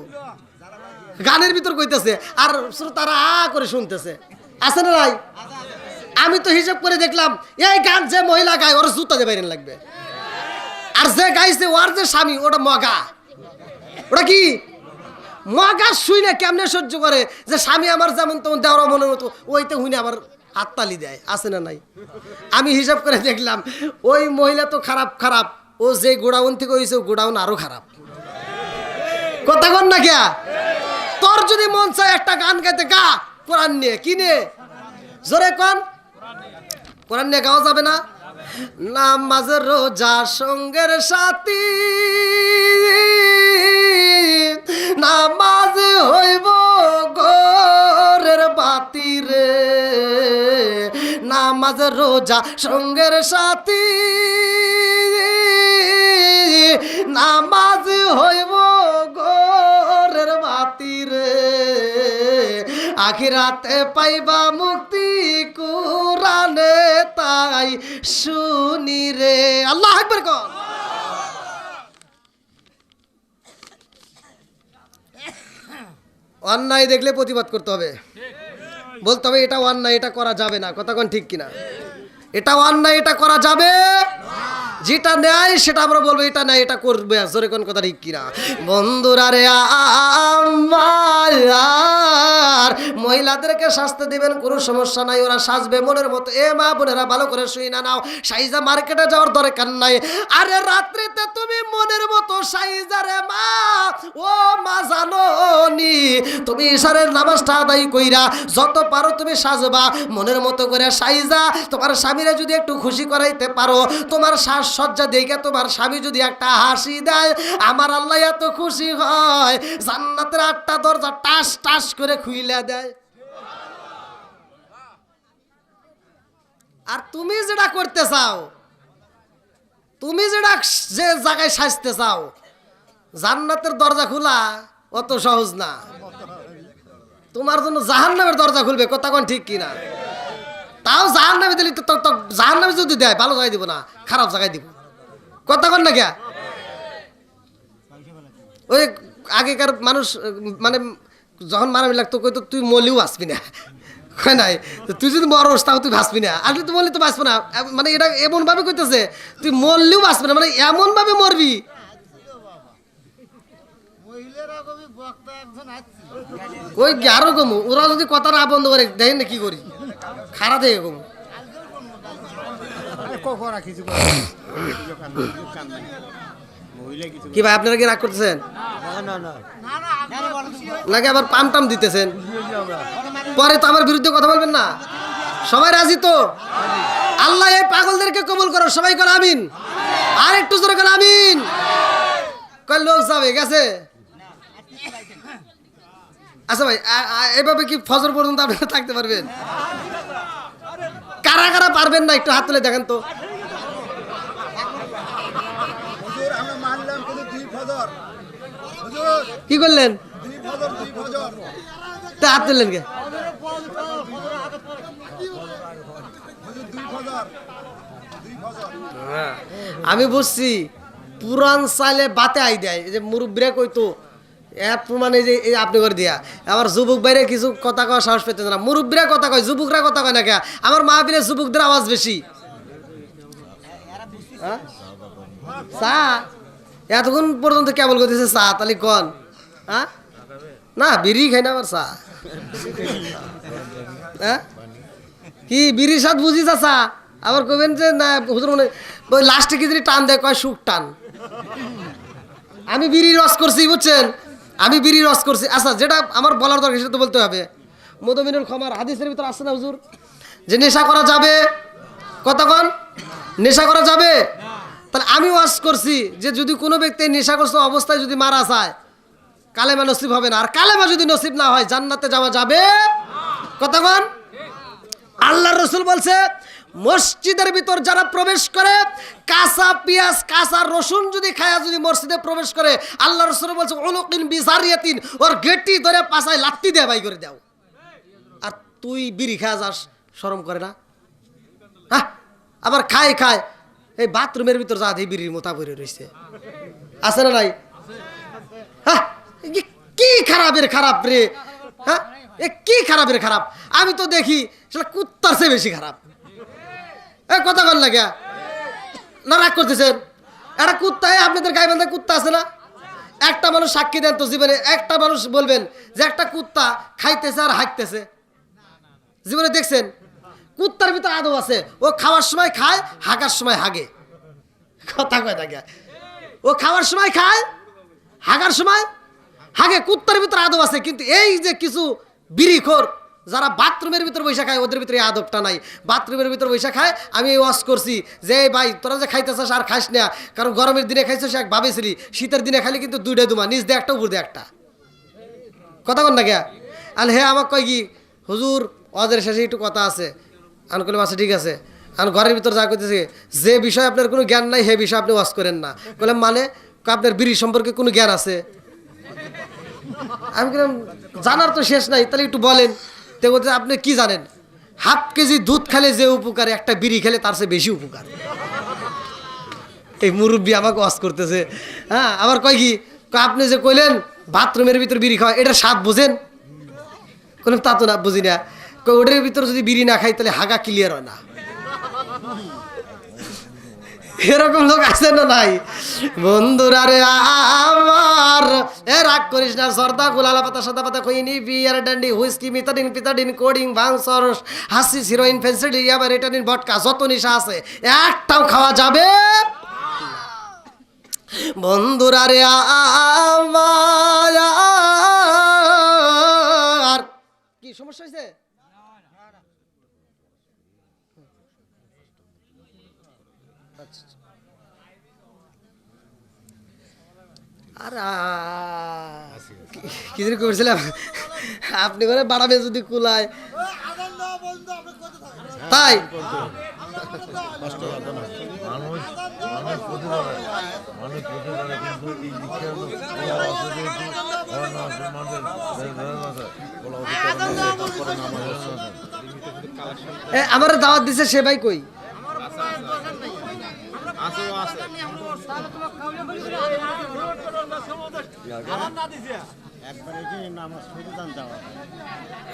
গানের ভিতর কইতেছে, আর তারা করে শুনতেছে। আছে না নাই? আমি তো হিসাব করে দেখলাম, এই গান যে মহিলা গায় ওর জুতা দিয়ে বাইরেন লাগবে, আর যে গাইছে ওর যে স্বামী ওটা মগা। ওটা কি মগা? শুই না কেমনে সহ্য করে যে স্বামী আমার যেমন তেমন দেওয়ার মনের মতো, ওইতে হুইনে আবার হাততালি দেয়। আছে না নাই? আমি হিসাব করে দেখলাম ওই মহিলা তো খারাপ খারাপ, ও যে গোডাউন থেকে হয়েছে গোডাউন আরো খারাপ। কথা কন না কে? তোর যদি মন চায় একটা গান গাইতে গা, কোরআন নিয়ে। কি নিয়ে? জোরে কোন। কোরআন নিয়ে গাওয়া যাবে না? নামাজ রোজা সঙ্গের সাথী, নামাজ হইব ঘরের বাতি রে, নামাজ রোজা সঙ্গের সাথী, নামাজ হইব ঘরের বাতি রে, আখিরাতে পাইবা মুক্তি কুরআন প্রাণে তাই শুনি রে। আল্লাহু আকবার কর। অন্যায় দেখলে প্রতিবাদ করতে হবে, বলতে হবে এটা অন্যায়, এটা করা যাবে না। কথা কোন ঠিক কিনা? এটা অন্যায়, এটা করা যাবে, যেটা ন্যায় সেটা আমরা বলবো এটা ন্যায়, এটা করবে। জোরে কোন কথা ঠিক কিনা? বন্ধুরা রে আমার মহিলাদেরকে শাস্তি দিবেন, কোনো সমস্যা নাই, ওরা সাজবে মনের মতো। এ মা বোনেরা ভালো করে শুই না নাও, সাইজা মার্কেটে যাওয়ার দরকার নাই। আরে রাত্রিতে তুমি মনের মতো সাইজা রে মা, ও মা জানো নি, তুমি ইশারের নামাজটা আদায় কইরা যত পারো তুমি সাজবা মনের মতো করে সাইজা। তোমার স্বামীরা যদি একটু খুশি করাইতে পারো, তোমার সাজসজ্জা দেখে তোমার স্বামী যদি একটা হাসি দেয়, আমার আল্লাহ এত খুশি হয় জান্নাতের 8টা দরজা টাস টাস করে খুইলা দেয়। আর তুমি যেটা করতে চাও, তুমি যেটা যে জায়গায় সাজতে চাও, জান্নাতের দরজা খোলা অত সহজ না। তোমার জন্য জাহান্নামের দরজা খুলবে। কথা কোন ঠিক কিনা? তাও জাহান্নামে দিলে তো জাহান্নামে যদি দেয় ভালো জায়গায় দিব না, খারাপ জায়গায় দিব। কথা কোন না কে? ওই আগেকার মানুষ মানে যখন মারামারি লাগতো কইতো তুই মলিও আসবি না, কয় নাই তুই যদি মরস তাও তুই ভাসবি না। আসলে তুই মরলে তো বাঁচবো না, মানে এটা এমন ভাবে কইতেছে তুই মরলেও বাঁচবি না, মানে এমন ভাবে মরবি। ওই আরো কমু, ওরা যদি কথা না বন্ধ করে দেখেন না কি করি, খারাপ দেখে কমু। কি ভাই আপনারা কি রাগ করতেছেন নাকি আবার পাম টাম দিতেছেন? পরে তো আমার বিরুদ্ধে কথা বলবেন না। সবাই রাজি তো? আল্লাহ এই পাগলদেরকে কবুল করো, সবাই কর আমিন। আর একটু জোরে কর আমিন। কয় লোক যাবে গেছে। আচ্ছা ভাই, এভাবে কি ফজর পর্যন্ত আপনারা থাকতে পারবেন? কারা কারা পারবেন না একটু হাত তুলে দেখেন তো। হুজুর আমরা মানলাম কিন্তু 2 ফজর। হুজুর কি করলেন? 2 ফজর 2 ফজর। তা হাত তুললেন কে? হুজুর 2 ফজর 2 ফজর। আমি বুঝছি পুরান চাইলে বাতে আই দেয়, এই যে মুরব্বীরা কইতো এত মানে যে এই আপনি করে দিয়া। আমার যুবক বাইরে কিছু কথা কওয়ার সাহস পেতে না, মুরব্বীরা কথা কয়, যুবকরা কথা কয় না কে? আমার মাহফিলে যুবকদের আওয়াজ বেশি। হ্যাঁ? চা এতক্ষণ পর্যন্ত কেবল করতেছে চা, তাহলে কন? হ্যাঁ না, বিড়ি খাই না আবার চা। হ্যাঁ কি বিড়ির স্বাদ বুঝি চাচা? আবার কবেন যে না হুজুর মনে ওই লাস্টে কি যদি টান দেয়, কয় সুখ টান। আমি বিড়ি রস করছি বুঝছেন, আমি বিড়ি রস করছি। আচ্ছা যেটা আমার বলার দরকার সেটা তো বলতে হবে। মদমিনুল খামার হাদিসের ভিতর আসছে না হুজুর, যে নেশা করা যাবে? কতক্ষণ নেশা করা যাবে? তাহলে আমি ওয়াজ করছি যে যদি কোনো ব্যক্তি নেশাগ্রস্ত অবস্থায় যদি মারা যায় কালেমা নসিব হবে না। আর কালেমা যদি নসিব না হয় জান্নাতে যাওয়া যাবে। কতক্ষণ? আল্লাহর রাসূল বলছে মসজিদের ভিতর যারা প্রবেশ করে কাঁচা পেঁয়াজ কাঁচা রসুন যদি খায়া যদি মসজিদে প্রবেশ করে, আল্লাহর রাসূল বলছে উলুকিন বিজারিয়াতিন, ওর গেটি ধরে পাছায় লাত্তি দিয়ে বাই করে দাও। আর তুই বিড়ি খায়া যাস, শরম করে না? হ্যাঁ আবার খায় খায় এই বাথরুমের ভিতর যা এই বিড়ির মোতা পড়ে রয়েছে, আছে না নাই? হ্যাঁ কি খারাপের খারাপ রে। হ্যাঁ এ কি খারাপের খারাপ? আমি তো দেখি সেটা কুত্তার চেয়ে বেশি খারাপ। কথা বল লাগে না, রাগ করতেছেন? একটা কুত্তা, আপনাদের গায়ে বান্ধা কুত্তা আছে না? একটা মানুষ সাক্ষী দেন তো জীবনে, একটা মানুষ বলবেন যে একটা কুত্তা খাইতেছে আর হাঁকতেছে জীবনে দেখছেন? কুত্তার ভিতরে আদব আছে, ও খাওয়ার সময় খায়, হাগার সময় হাগে। কথা কয় থাকে, ও খাওয়ার সময় খায়, হাগার সময় হাগে। কুত্তার ভিতরে আদব আছে। কিন্তু এই যে কিছু বিড়িখোর যারা বাথরুমের ভিতর বৈশা খায়, ওদের ভিতরে আদবটা নাই। বাথরুমের ভিতর বৈশা খায়। আমি এই ওয়াজ করছি যে ভাই তোরা যে খাইতেছিস আর খাইস না, কারণ গরমের দিনে খাইছিস এক ভাবেছিলি, শীতের দিনে খাইলে কিন্তু দুইটা দুমা, নিচ দিয়ে একটা উপর দিয়ে একটা। কথা কন না কে? আর হ্যাঁ আমাকে কয় কি হুজুর ওয়াজের শেষে একটু কথা আছে। আমি বললাম আচ্ছা ঠিক আছে। আমি ঘরের ভিতর যা করতেছে যে বিষয় আপনার কোনো জ্ঞান নাই সে বিষয় আপনি ওয়াজ করেন না। বললাম মানে? আপনার বিড়ি সম্পর্কে কোনো জ্ঞান আছে? আমি বললাম জানার তো শেষ নাই, তাহলে একটু বলেন। তো বলতে আপনি কি জানেন? হাফ কেজি দুধ খেলে যে উপকার, একটা বিড়ি খেলে তার চেয়ে বেশি উপকার। এই মুরব্বী আমাকে ওয়াজ করতেছে, হ্যাঁ, আবার কয় কি, আপনি যে কইলেন বাথরুমের ভিতর বিড়ি খাওয়া, এটার স্বাদ বোঝেন? বললাম তা তো না, বুঝি না। ওটার ভিতরে যদি বিড়ি না খাই তাহলে হাগা ক্লিয়ার হয় না। এরকম লোক আছে না নাই? বন্ধুরা রে আমার, রাগ করিস না, সর্দা গুলালা পাতা সাদা পাতা খইনি বিয়ার ডান্ডি হুইস্কি মিতাডিন পিতাডিন কোডিং ভাংসর হাসি হিরোইন ফেন্সিডি আবার রিটার্নিন ভটকা, যত নেশা আছে একটাও খাওয়া যাবে। বন্ধুরা রে আমার, কি সমস্যা হয়েছে? কি জানি করেছিলাম, আপনি করে বাড়াবে যদি কুলায়, তাই আমার দাওয়াত দিছে, সে ভাই কই?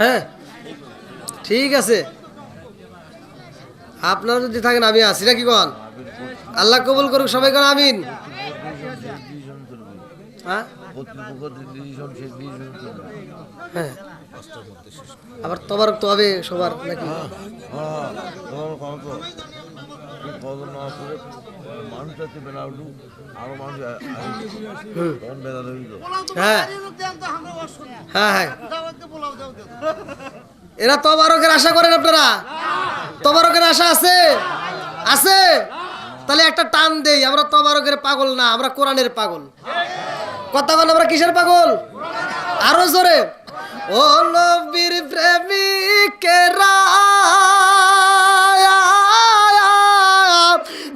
হ্যাঁ ঠিক আছে, আপনারা যদি থাকেন আমি আছি নাকি কন? আল্লাহ কবুল করুক, সবাই কন আমিন। হ্যাঁ হ্যাঁ, আবার তবারক তো হবে সবার নাকি? হ্যাঁ হ্যাঁ হ্যাঁ, এরা তবারকের আশা করেন আপনারা? তবারকের আশা আছে? আছে, তাহলে একটা টান দেই, আমরা তবারকের পাগল না, আমরা কোরআনের পাগল। কথা বল, আমরা কিসের পাগল? আরো জোরে। ও নবীর প্রেমিকেরা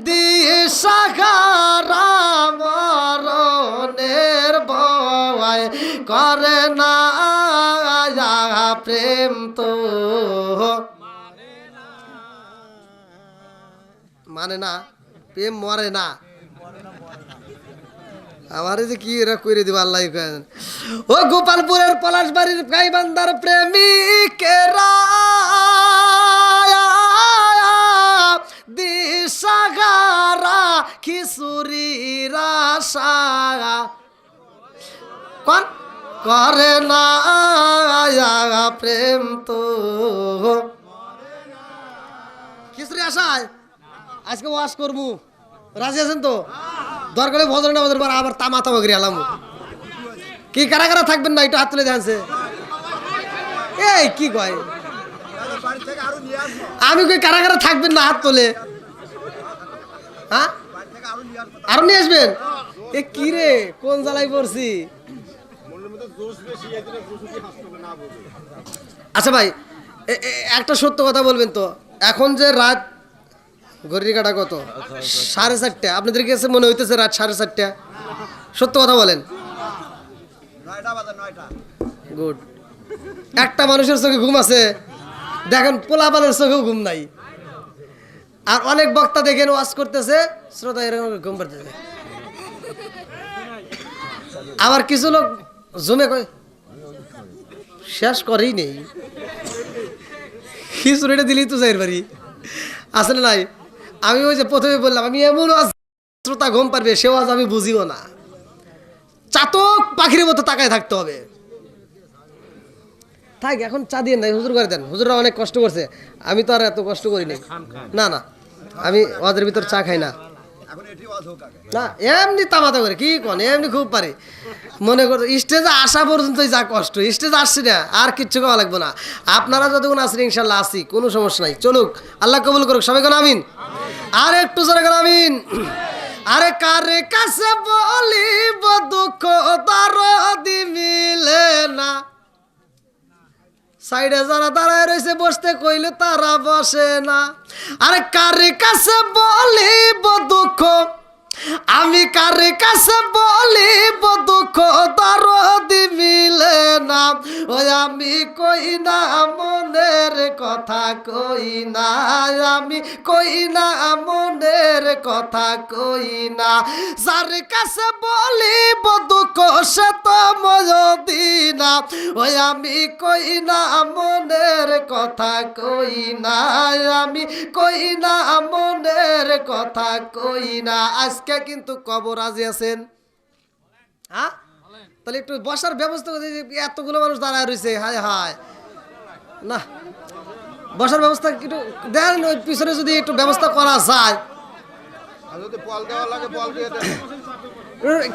দিশাহারা মরণের ভয় করে না প্রেম তো মানে না, প্রেম মরে না। আমার যে কি এরা করে দিব আল্লাহ। ও গোপালপুরের পলাশবাড়ির গাইবান্ধার প্রেমিকেরা দিশাহারা খিচুড়ির আশা কোন করে না প্রেম তো খিচুড়ি আশায় আজকে ওয়াশ করবো, রাজি আছেন তো? দরকারে ভজন নামাজের পর আবার তামা তামা করে আলাম। কি কারা কারা থাকবেন না, একটু হাত তুলে দেখাচ্ছে। এই কি কয়, আমি কই কারা কারা থাকবেন না, হাত তোলে। হ্যাঁ আরো নিয়ে আসবেন? এ কি রে, কোন জ্বালাই পড়ছি? আচ্ছা ভাই, একটা সত্য কথা বলবেন তো, এখন যে রাত ঘড়ির কাটা কত, 4:30, আপনাদের কাছে মনে হইতেছে রাত 4:30? সত্য কথা বলেন। গুড, একটা মানুষের চোখে ঘুম আছে, দেখেন পোলাপানের চোখেও ঘুম নাই। আর অনেক বক্তা দেখেন ওয়াজ করতেছে, শ্রোতা এরকম ঘুম পাড়তেছে। আবার কিছু লোক জমে কয় শেষ করেই নেই, খিচুড়িটা দিলেই তো যাই বাড়ি। আসলে নাই, আমি ওই যে প্রথমে বললাম, আমি এমন শ্রোতা ঘুম পারবে সে আজ আমি বুঝিও না। চাতক পাখির মতো তাকায় থাকতে হবে। থাক, এখন চা দিয়ে নাই, হুজুর করে দেন। হুজুররা অনেক কষ্ট করছে, আমি তো আর এত কষ্ট করি নাই। না না, আমি ওদের ভিতর চা খাই না। না এমনি তামাতা করে কি কোন, এমনি খুব পারি। মনে করো স্টেজে আসা পর্যন্তই যা কষ্ট, স্টেজে আসছি না আর কিচ্ছু খাওয়া লাগবে না। আপনারা যতক্ষণ আসেন ইনশাল্লাহ আসি, কোনো সমস্যা নাই। চলুক, আল্লাহ কবুল করুক, সবাই কোন আমিন। আর একটু জোরে কোন আমিন। আরে কারে কাছে বলিব দুঃখ দরদি মিলে না, সাইডে যারা দাঁড়ায় রয়েছে বসতে কইলে তারা বসে না। আরে কারে কাছে বলিব দুঃখ আমি কার কাছে বলিব দুঃখ দরদি মিলে না, ওই আমি কই না মনের কথা কই না, আমি কই না মনের কথা কই না। যার কাছে বলিব দুঃখ সে তো মদিনা, ওই আমি কই না মনের কথা কই না, আমি কই না মনের কথা কই না। আজকে কিন্তু কবর রাজি আছেন? হ্যাঁ, তাহলে একটু বসার ব্যবস্থা করে, এতগুলো মানুষ দাঁড়ায় রয়েছে, হায় হায় না, বসার ব্যবস্থা একটু দেন, ওই পিছনে যদি একটু ব্যবস্থা করা যায়।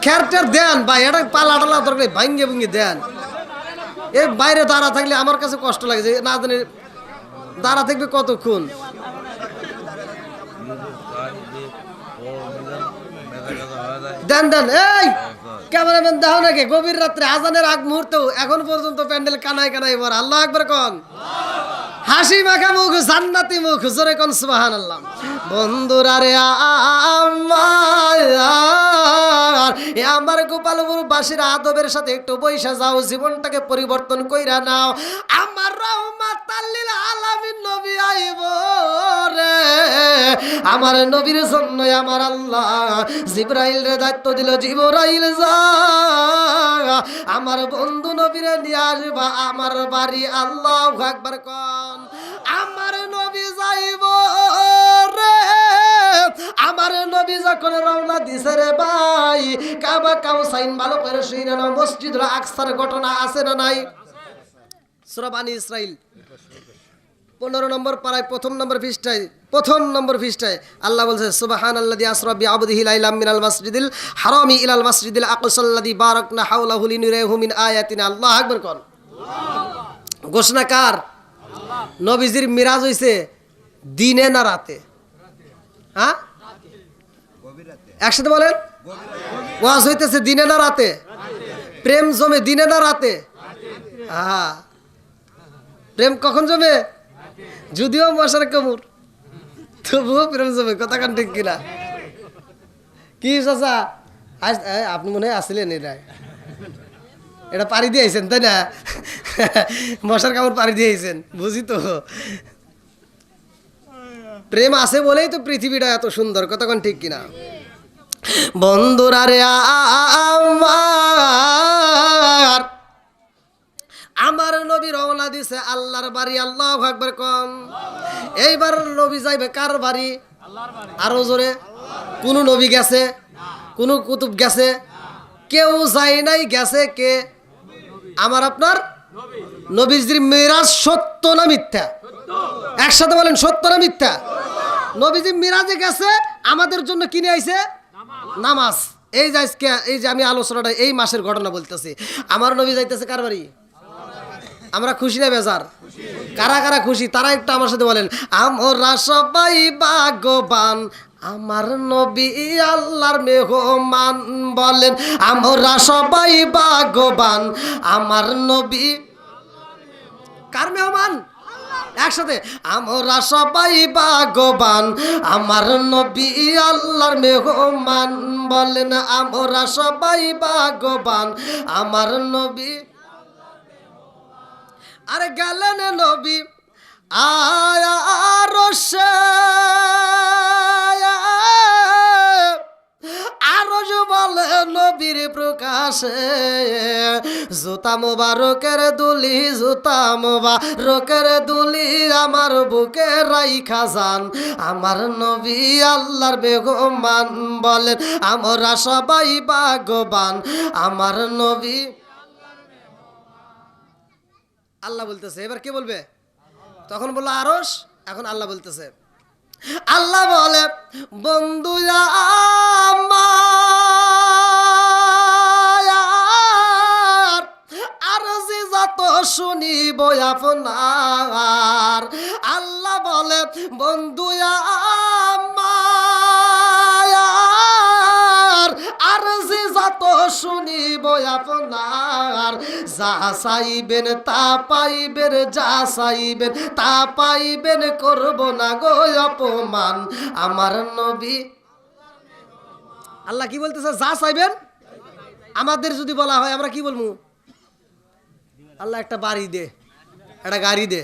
খেয়ার দেন ভাই, এটা পালা টালা দরকার ভাঙ্গে ভুঙ্গে দেন। এই বাইরে দাঁড়া থাকলে আমার কাছে কষ্ট লাগে, যে না জানি দাঁড়া থাকবে কতক্ষণ। দেন দেন, এই ক্যামেরাম্যান দেখো নাকি গভীর রাত্রে আজানের আগ মুহূর্ত এখন পর্যন্ত প্যান্ডেল কানায় কানায় ভরা। আল্লাহ আকবার কোন, হাসি মাখা মুখ, জান্নাতি মুখ, জোরে কোন সুবহানাল্লাহ। বন্ধুরা রে আমার গোপালপুর বাসীর আদবের সাথে একটু বৈশা যাও, জীবনটাকে পরিবর্তন কইরা নাও। আমার রাহমাতাল লিল আলামিন নবী আইব রে, আমার নবীর জন্য আমার আল্লাহ জিবরাইল রে দায়িত্ব দিল, জিবরাইল যা আমার বন্ধু নবীরে নিয়ে আসবা আমার বাড়ি। আল্লাহু আকবার কোন, আমার নবী যাইব রে, আমার নবী যখন রওনা দিছে রে ভাই, কাবা কাউসাইন ভালো করে শুইনা নাও, মসজিদুল আকসার ঘটনা আছে না নাই? সূরা বানী ইসরাইল 15 নম্বর পারায় প্রথম নম্বর পৃষ্ঠায় আল্লাহ বলছে, সুবহানাল্লাযী আসরা বিআবদিহি লাইলাম মিনাল মাসজিদিল হারামি ইলাল মাসজিদিল আকসাল্লাযী বারাকনা হাওলাহু লিনুরিয়াহু মিন আয়াতিনা। আল্লাহু আকবার কোন। ঘোষণা কার? নবীজির মিরাজ হইছে দিনে না রাতে? হ্যাঁ, একসাথে বলেন। ওয়াজ হইতেছে দিনে না রাতে? প্রেম জমে দিনে না রাতে? হ্যাঁ, প্রেম কখন জমে? যদিও মশার কামড়, তবুও প্রেম জমে। কথা কান ঠিক কিনা? কি চাচা আজ আপনি মনে হয় আসছিলেন, এটা পাড়ি দিয়েছেন তাই না? মশার কামড় পাড়ি দিয়েছেন, বুঝি তো। প্রেম আছে বলেই তো পৃথিবীটা এত সুন্দর। কতক্ষণ ঠিক কিনা? বন্ধুরা রে আমার নবী রওনা দিছে আল্লাহর বাড়ি। আল্লাহু আকবার কোন। এইবার নবী যাইবে কার বাড়ি? আরো জোরে। কোন নবী গেছে? কোন কুতুব গেছে? কেউ যায় নাই, গেছে কে? আমার আপনার নবীজির মিরাজ সত্য না মিথ্যা? একসাথে বলেন, সত্য না মিথ্যা? নবীজি মিরাজে গেছে, আমাদের জন্য কিনে আইছে নামাজ। এই যে আজকে এই যে আমি আলোচনাটা এই মাসের ঘটনা বলতেছি, আমার নবী যাইতেছে কার বাড়ি? আমরা খুশি না বেজার? কারা কারা খুশি তারা একটু আমার সাথে বলেন, আমরা সবাই ভাগ্যবান আমার নবী আল্লাহর মেহমান। বলেন, আমরা সবাই ভাগ্যবান আমার নবী কার মেহমান? একসাথে, আমরা সবাই ভাগ্যবান আমার নবী আল্লাহর মেহমান। বলেন, আমরা সবাই ভাগ্যবান আমার নবী। আরে গেলেন নবী আরশে, আরশ বলে নবীর প্রকাশে, জুতা মোবারকের দুলি, জুতা মোবারকের দুলি আমার বুকে রাইখা যান আমার নবী আল্লাহর মেহমান। বলেন, আমরা সবাই ভাগ্যবান আমার নবী। আল্লাহ বলতেছে, এবার কে বলবে? তখন বললো আরশ, এখন আল্লাহ বলতেছে। আল্লাহ বলে, বন্ধু আমার আরজি যত শুনিব আপনার। আল্লাহ বলে, বন্ধু আমার আরজি যত শুনিব আপনার। যা চাইবেন তা পাইবেন, যা চাইবেন তা পাইবেন, করব না গো অপমান আমার নবী। আল্লাহ কি বলতেছে, যা চাইবেন। আমাদের যদি বলা হয় আমরা কি বলবো, আল্লাহ একটা বাড়ি দে, একটা গাড়ি দে,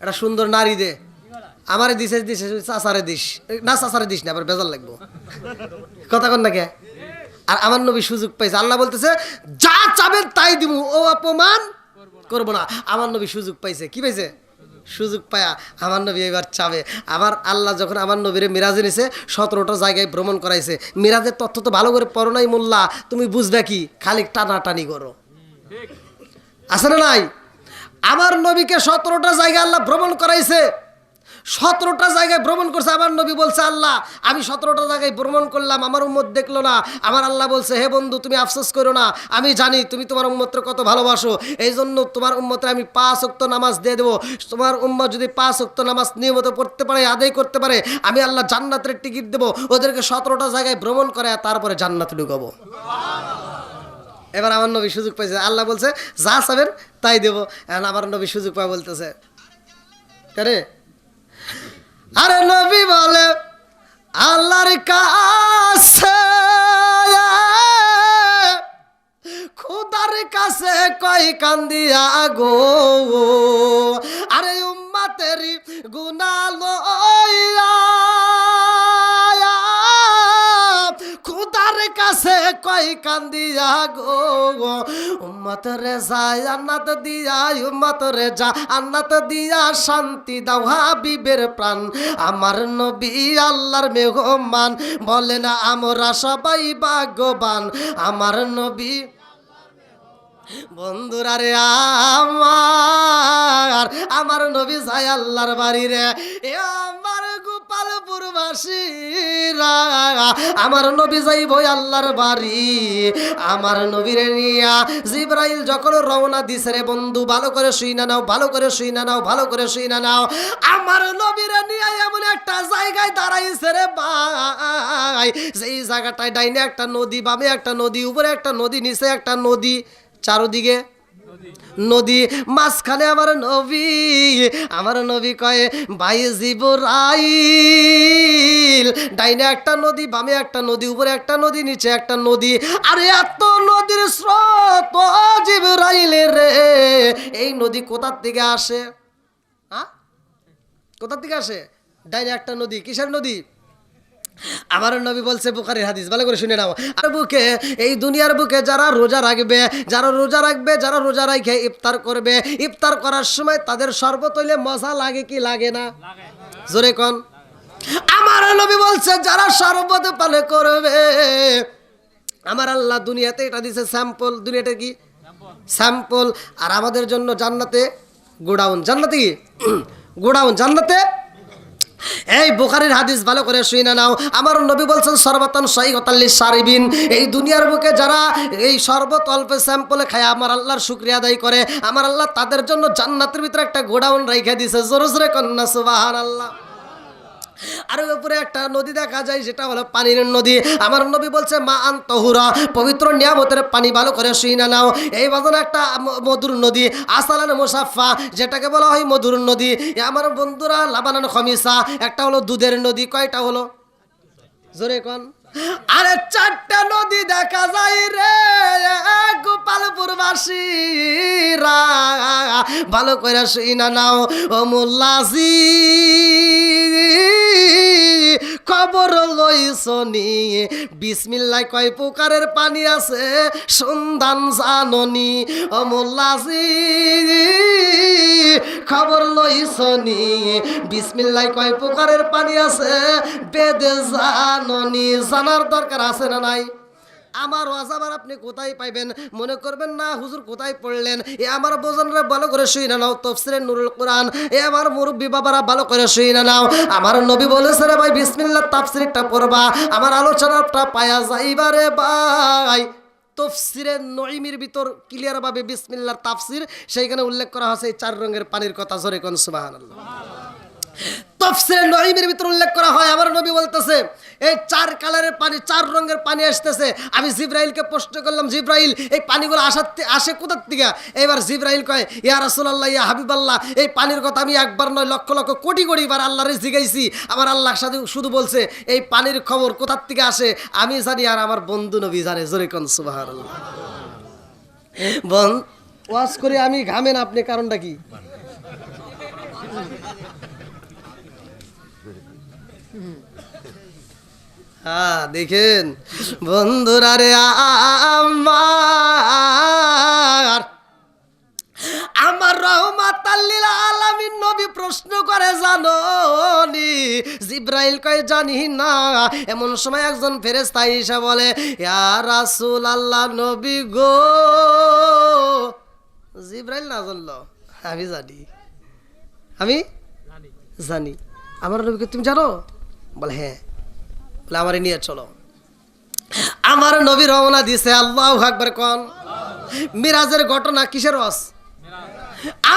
একটা সুন্দর নারী দে। আমারে দিছে দিছে, চাচারে দিস না, চাচারে দিস না, আবার বেজার লাগবো। কথা কন না কে? আর আমার নবী সুযোগ পাইছে, আল্লাহ বলতেছে যা চাবেন তাই দিব, ও অপমান করবো না। আমার নবী সুযোগ পাইছে, কি পাইছে? সুযোগ পায়া আমার নবী এবার চাবে। আবার আল্লাহ যখন আমার নবীরে মিরাজে নিছে, 17টা জায়গায় ভ্রমণ করাইছে। মিরাজের তথ্য তো ভালো করে পড়ো নাই মোল্লা, তুমি বুঝবে কি, খালি টানাটানি করো, আছে না নাই? আমার নবীকে 17টা জায়গায় আল্লাহ ভ্রমণ করাইছে। 17টা জায়গায় ভ্রমণ করছে। আমার নবী বলছে, আল্লাহ আমি 17টা জায়গায় ভ্রমণ করলাম, আমার উম্মত দেখলো না। আমার আল্লাহ বলছে, হে বন্ধু তুমি আফসোস করো না, আমি জানি তুমি তোমার উম্মতকে কত ভালোবাসো, এই জন্য তোমার উম্মতের আমি 5 ওয়াক্ত নামাজ দিয়ে দেবো। তোমার উম্মত যদি 5 ওয়াক্ত নামাজ নিয়মিত পড়তে পারে, আদায় করতে পারে, আমি আল্লাহ জান্নাতের টিকিট দেবো। ওদেরকে 17টা জায়গায় ভ্রমণ করে তারপরে জান্নাতে ঢুকাবো। এবার আমার নবী সুযোগ পাইছে, আল্লাহ বলছে যা চাবেন তাই দেবো। এখন আমার নবী সুযোগ পায় বলতেছে, আরে আরে নবী বলে আল্লাহর কাছে, খুদার কাছে কই কান্দিয়া গো, আরে উম্মতেরি গুনাহ লইয়া, খুদার কাছে কই কান্দিয়া গো, উম্মত রে যায় জান্নাত দিয়া, উম্মত রে যা জান্নাত দিয়া, শান্তি দাও হাবিবের প্রাণ। আমার নবী আল্লাহর মেহমান, বলে না আমরা সবাই ভাগ্যবান। আমার নবী বন্ধুরা রে, আমার নবী যায় আল্লাহর বাড়ি রে, এ আমার গোপালপুরবাসীরা, আমার নবী যাইব আল্লাহর বাড়ি। আমার নবীরে নিয়া জিবরাইল যখন রওনা দিছে রে বন্ধু, ভালো করে শুই না নাও, ভালো করে শুই না নাও, ভালো করে শুই না নাও। আমার নবীরে নিয়ে এমন একটা জায়গায় দাঁড়াইছে রে ভাই, যেই জায়গাটায় ডাইনে একটা নদী, বামে একটা নদী, উপরে একটা নদী, নিচে একটা নদী, চারদিকে নদী, মাঝখানে আমার নবী। আমার নবী কয়ে ভাই জিবরাইল, ডাইনে একটা নদী, বামে একটা নদী, উপরে একটা নদী, নিচে একটা নদী। আরে এত নদীর স্রোত ও জিবরাইলের রে, এই নদী কোথার থেকে আসে? কোথার থেকে আসে? ডাইনে একটা নদী, কিসের নদী? আমার নবী বলছে, বুখারীর হাদিস, ভালো করে শুনে নাও। আর বুকে, এই দুনিয়ার বুকে যারা রোজা রাখবে, যারা রোজা রাখবে, যারা রোজা রাখে ইফতার করবে, ইফতার করার সময় তাদের শরবত হইলে মজা লাগে কি লাগে না? জোরে কোন। আমার নবী বলছে যারা শরবত পালে করবে, আমার আল্লাহ দুনিয়াতে এটা দিছে স্যাম্পল। দুনিয়াটা কি স্যাম্পল, আর আমাদের জন্য জান্নাতে গোডাউন। জান্নাতে কি গোডাউন, জান্নাতে। এই বুখারীর হাদিস, ভালো করে শুই না নাও। আমার নবী বলছেন সরবতান সহিহতাল লিশারিবিন, এই দুনিয়ার বুকে যারা এই শরবত অল্প স্যাম্পলে খায় আমার আল্লাহর শুকরিয়া আদায় করে, আমার আল্লাহ তাদের জন্য জান্নাতের ভিতরে একটা গোডাউন রাইখা দিয়েছে। জোরে জোরে কন্যা সুবহানাল্লাহ। আর উপরে একটা নদী দেখা যায়, সেটা হলো পানির নদী। আমার নবী বলছে মা আন তহুরা, পবিত্র নিয়ামতের পানি, ভালো করে শুই না নাও। এই বাজন একটা মধুর নদী, আসালান মুসাফা, যেটাকে বলা হয় মধুর নদী। আমার বন্ধুরা লাবানান খমিসা, একটা হলো দুধের নদী। কয়টা হলো? জোরে কোন। আরে 4টা নদী দেখা যায় রে গোপালপুরবাসীরা, ভালো করে শুই না নাও। ও মোল্লাজি খবর লইছনি, বিসমিল্লাহ কয় প্রকারের পানি আছে সন্ধান জাননি। ও মোল্লাজি খবর লইছনি, বিসমিল্লাহ কয় প্রকারের পানি আছে বেদে জাননি। জানার দরকার আছে না নাই? আমার ওয়াজ আবার আপনি কোথায় পাইবেন? মনে করবেন না হুজুর কোথায় পড়লেন। এ আমার বোঝনরা ভালো করে শুই না নাও, তাফসীরে নুরুল কোরআন। এ আমার মুরব্বী বাবারা ভালো করে শুই না নাও। আমার নবী বলেছে রে ভাই বিসমিল্লাহ তাফসীরটা পড়বা, আমার আলোচনাটা পায়া যাইবারে ভাই। তাফসীরে নঈমির ভিতর ক্লিয়ার ভাবে বিসমিল্লাহর তাফসীর, সেইখানে উল্লেখ করা হয়েছে 4 রঙের পানির কথা। জোরে কোন সুবহানাল্লাহ। তাফসীরে নঈমের ভিতর উল্লেখ করা হয়, আমার নবী বলতেছে এই 4 কালারের পানি, 4 রঙের পানি আসতেছে। আমি জিব্রাইলকে প্রশ্ন করলাম, জিব্রাইল এই পানিগুলো আসে কোথা থেকে? এবার জিব্রাইল কয়, ইয়া রাসূলুল্লাহ, ইয়া হাবিবাল্লাহ, এই পানির কথা আমি একবার নয় লক্ষ লক্ষ কোটি কোটি বার আল্লাহরে জিজ্ঞাসি। আমার আল্লাহ শুধু বলছে এই পানির খবর কোথা থেকে আসে আমি জানি, আর আমার বন্ধু নবী জানে। জোরে কোন সুবহানাল্লাহ। বোন, ওয়াজ করে আমি ঘামেন আপনি, কারণটা কি? হ্যাঁ, দেখেন বন্ধুরা রে, আমার রহমাতাল লিল আলামিন নবী প্রশ্ন করে, জানো নি? জিব্রাইল কয়, জানি না। এমন সময় একজন ফেরেশতা এসে বলে, ইয়া রাসূলুল্লাহ, নবী গো। জিব্রাইল না জানলো, আমি জানি। আমার নবীকে তুমি জানো? বলে হ্যাঁ। বলে আমারে নিয়ে চলো। আমার নবী রওনা দিছে। আল্লাহু আকবার কোন। মিরাজের ঘটনা কিসের ওয়াজ?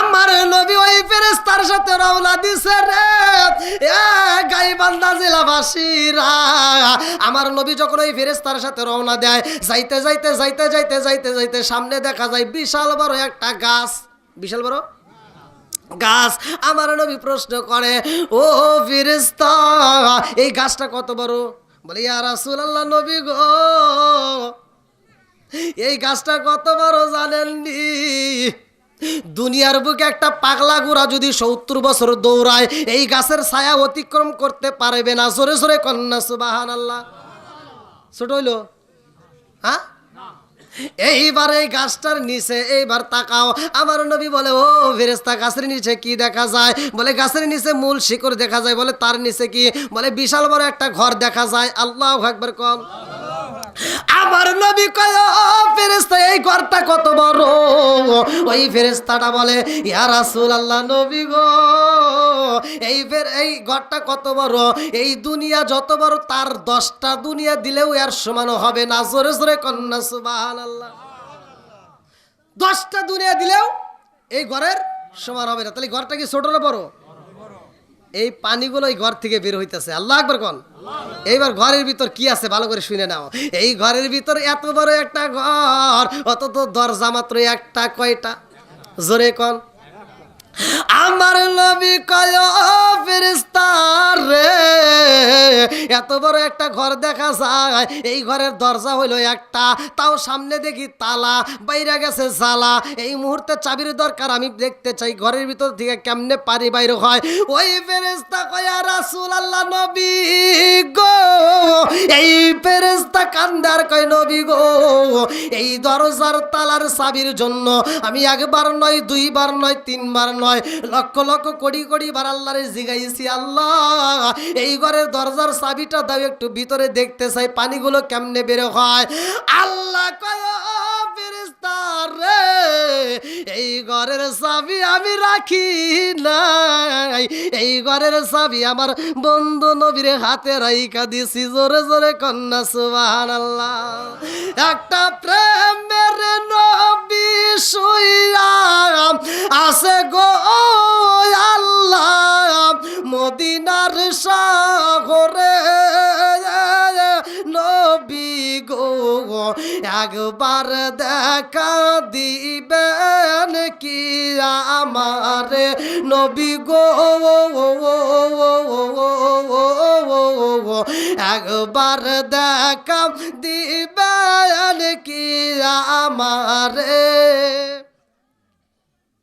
আমার নবী ওই ফেরেশতার সাথে রওনা দিছে রে, এ গায়বান্ধা জেলাবাসীরা। আমার নবী যখন ওই ফেরেশতার সাথে রওনা দেয়, যাইতে সামনে দেখা যায় বিশাল বড় একটা গাছ। বিশাল বড় গাছ। আমার নবী প্রশ্ন করে, ও ফেরেশতা, এই গাছটা কত বড়? বলে, ইয়া রাসূলুল্লাহ, নবী গো, এই গাছটা কত বড় জানেননি? দুনিয়ার বুকে একটা পাগলা ঘোড়া যদি 70 বছর দৌড়ায়, এই গাছের ছায়া অতিক্রম করতে পারবে না। জোরে জোরে কন্যা সুবহানাল্লাহ। ছোট হইলো? হ্যাঁ, এইবার এই গাছটার নিচে এইবার তাকাও। আমার নবী বলে, ও ফেরেশতা, গাছের নিচে কি দেখা যায়? বলে, গাছের নিচে মূল শিকড় দেখা যায়। বলে, তার নিচে কি? বলে, বিশাল বড় একটা ঘর দেখা যায়। আল্লাহু আকবার কম। আমার নবী কয়, ও ফেরেশতা, এই ঘরটা কত বড়? ওই ফেরেশতাটা বলে, ইয়া রাসূলুল্লাহ, নবী গো, এই ঘরটা কত বড়? এই দুনিয়া যত বড়, তার 10টা দুনিয়া দিলেও এর সমান হবে না। জোরে জোরে কন্যা সুবহানাল্লাহ। 10টা দুনিয়া দিলেও এই ঘরের সমান হবে না। তাহলে ঘরটা কি ছোট না বড়? এই পানিগুলো এই ঘর থেকে বের হইতেছে। আল্লাহু আকবার কোন। এইবার ঘরের ভিতর কি আছে ভালো করে শুনে নাও। এই ঘরের ভিতর এত বড় একটা ঘর, অত দরজা মাত্র একটা। কয়টা? জোরে কোন। আমার নবী কয়, ও ফেরেশতা রে, এত বড় একটা ঘর দেখা যায়, এই ঘরের দরজা হইলো একটা, তাও সামনে দেখি তালা, বাইরে গেছে জালা। এই মুহূর্তে চাবির দরকার, আমি দেখতে চাই ঘরের ভিতর থেকে কেমনে পারি বাইরে হয়। ওই ফেরেশতা কয়, ইয়া রাসূলুল্লাহ, নবী গো। এই ফেরেশতা কান্দার কয়, নবী গো, এই দরজার তালার চাবির জন্য আমি একবার নয়, 2 বার নয়, 3 বার নয়, লক্ষ লক্ষ কোটি কোটি বার আল্লাহরে জিগাইছি, আল্লাহ এই ঘরের দরজার চাবিটা দাও, একটু ভিতরে দেখতে চাই পানিগুলো কেমনে বের হয়। আল্লাহ কয়, ও ফেরেশতা রে, এই ঘরের চাবি আমি রাখি নাই, এই ঘরের চাবি আমার বন্ধু নবীর হাতে রাইখা দিছি। জোরে জোরে কন্যা সুবহানাল্লাহ। একটা প্রেমের নবী শুইয়া আছে গো আল্লাহ মদিনার শহরে, নবী গো একবার দেখা দিবেন কি আমারে? নবী গো একবার দেখা দিবেন কি আমারে?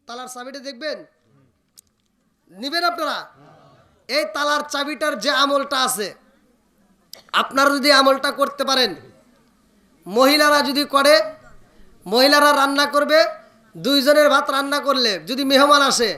তালার চাবিটা দেখবেন, নিবেন আপনারা। এই তালার চাবিটার যে আমলটা আছে, আপনারা যদি আমলটা করতে পারেন, মহিলারা যদি করে, মহিলারা রান্না করবে, 2 জনের ভাত রান্না করলে যদি মেহমান আসে,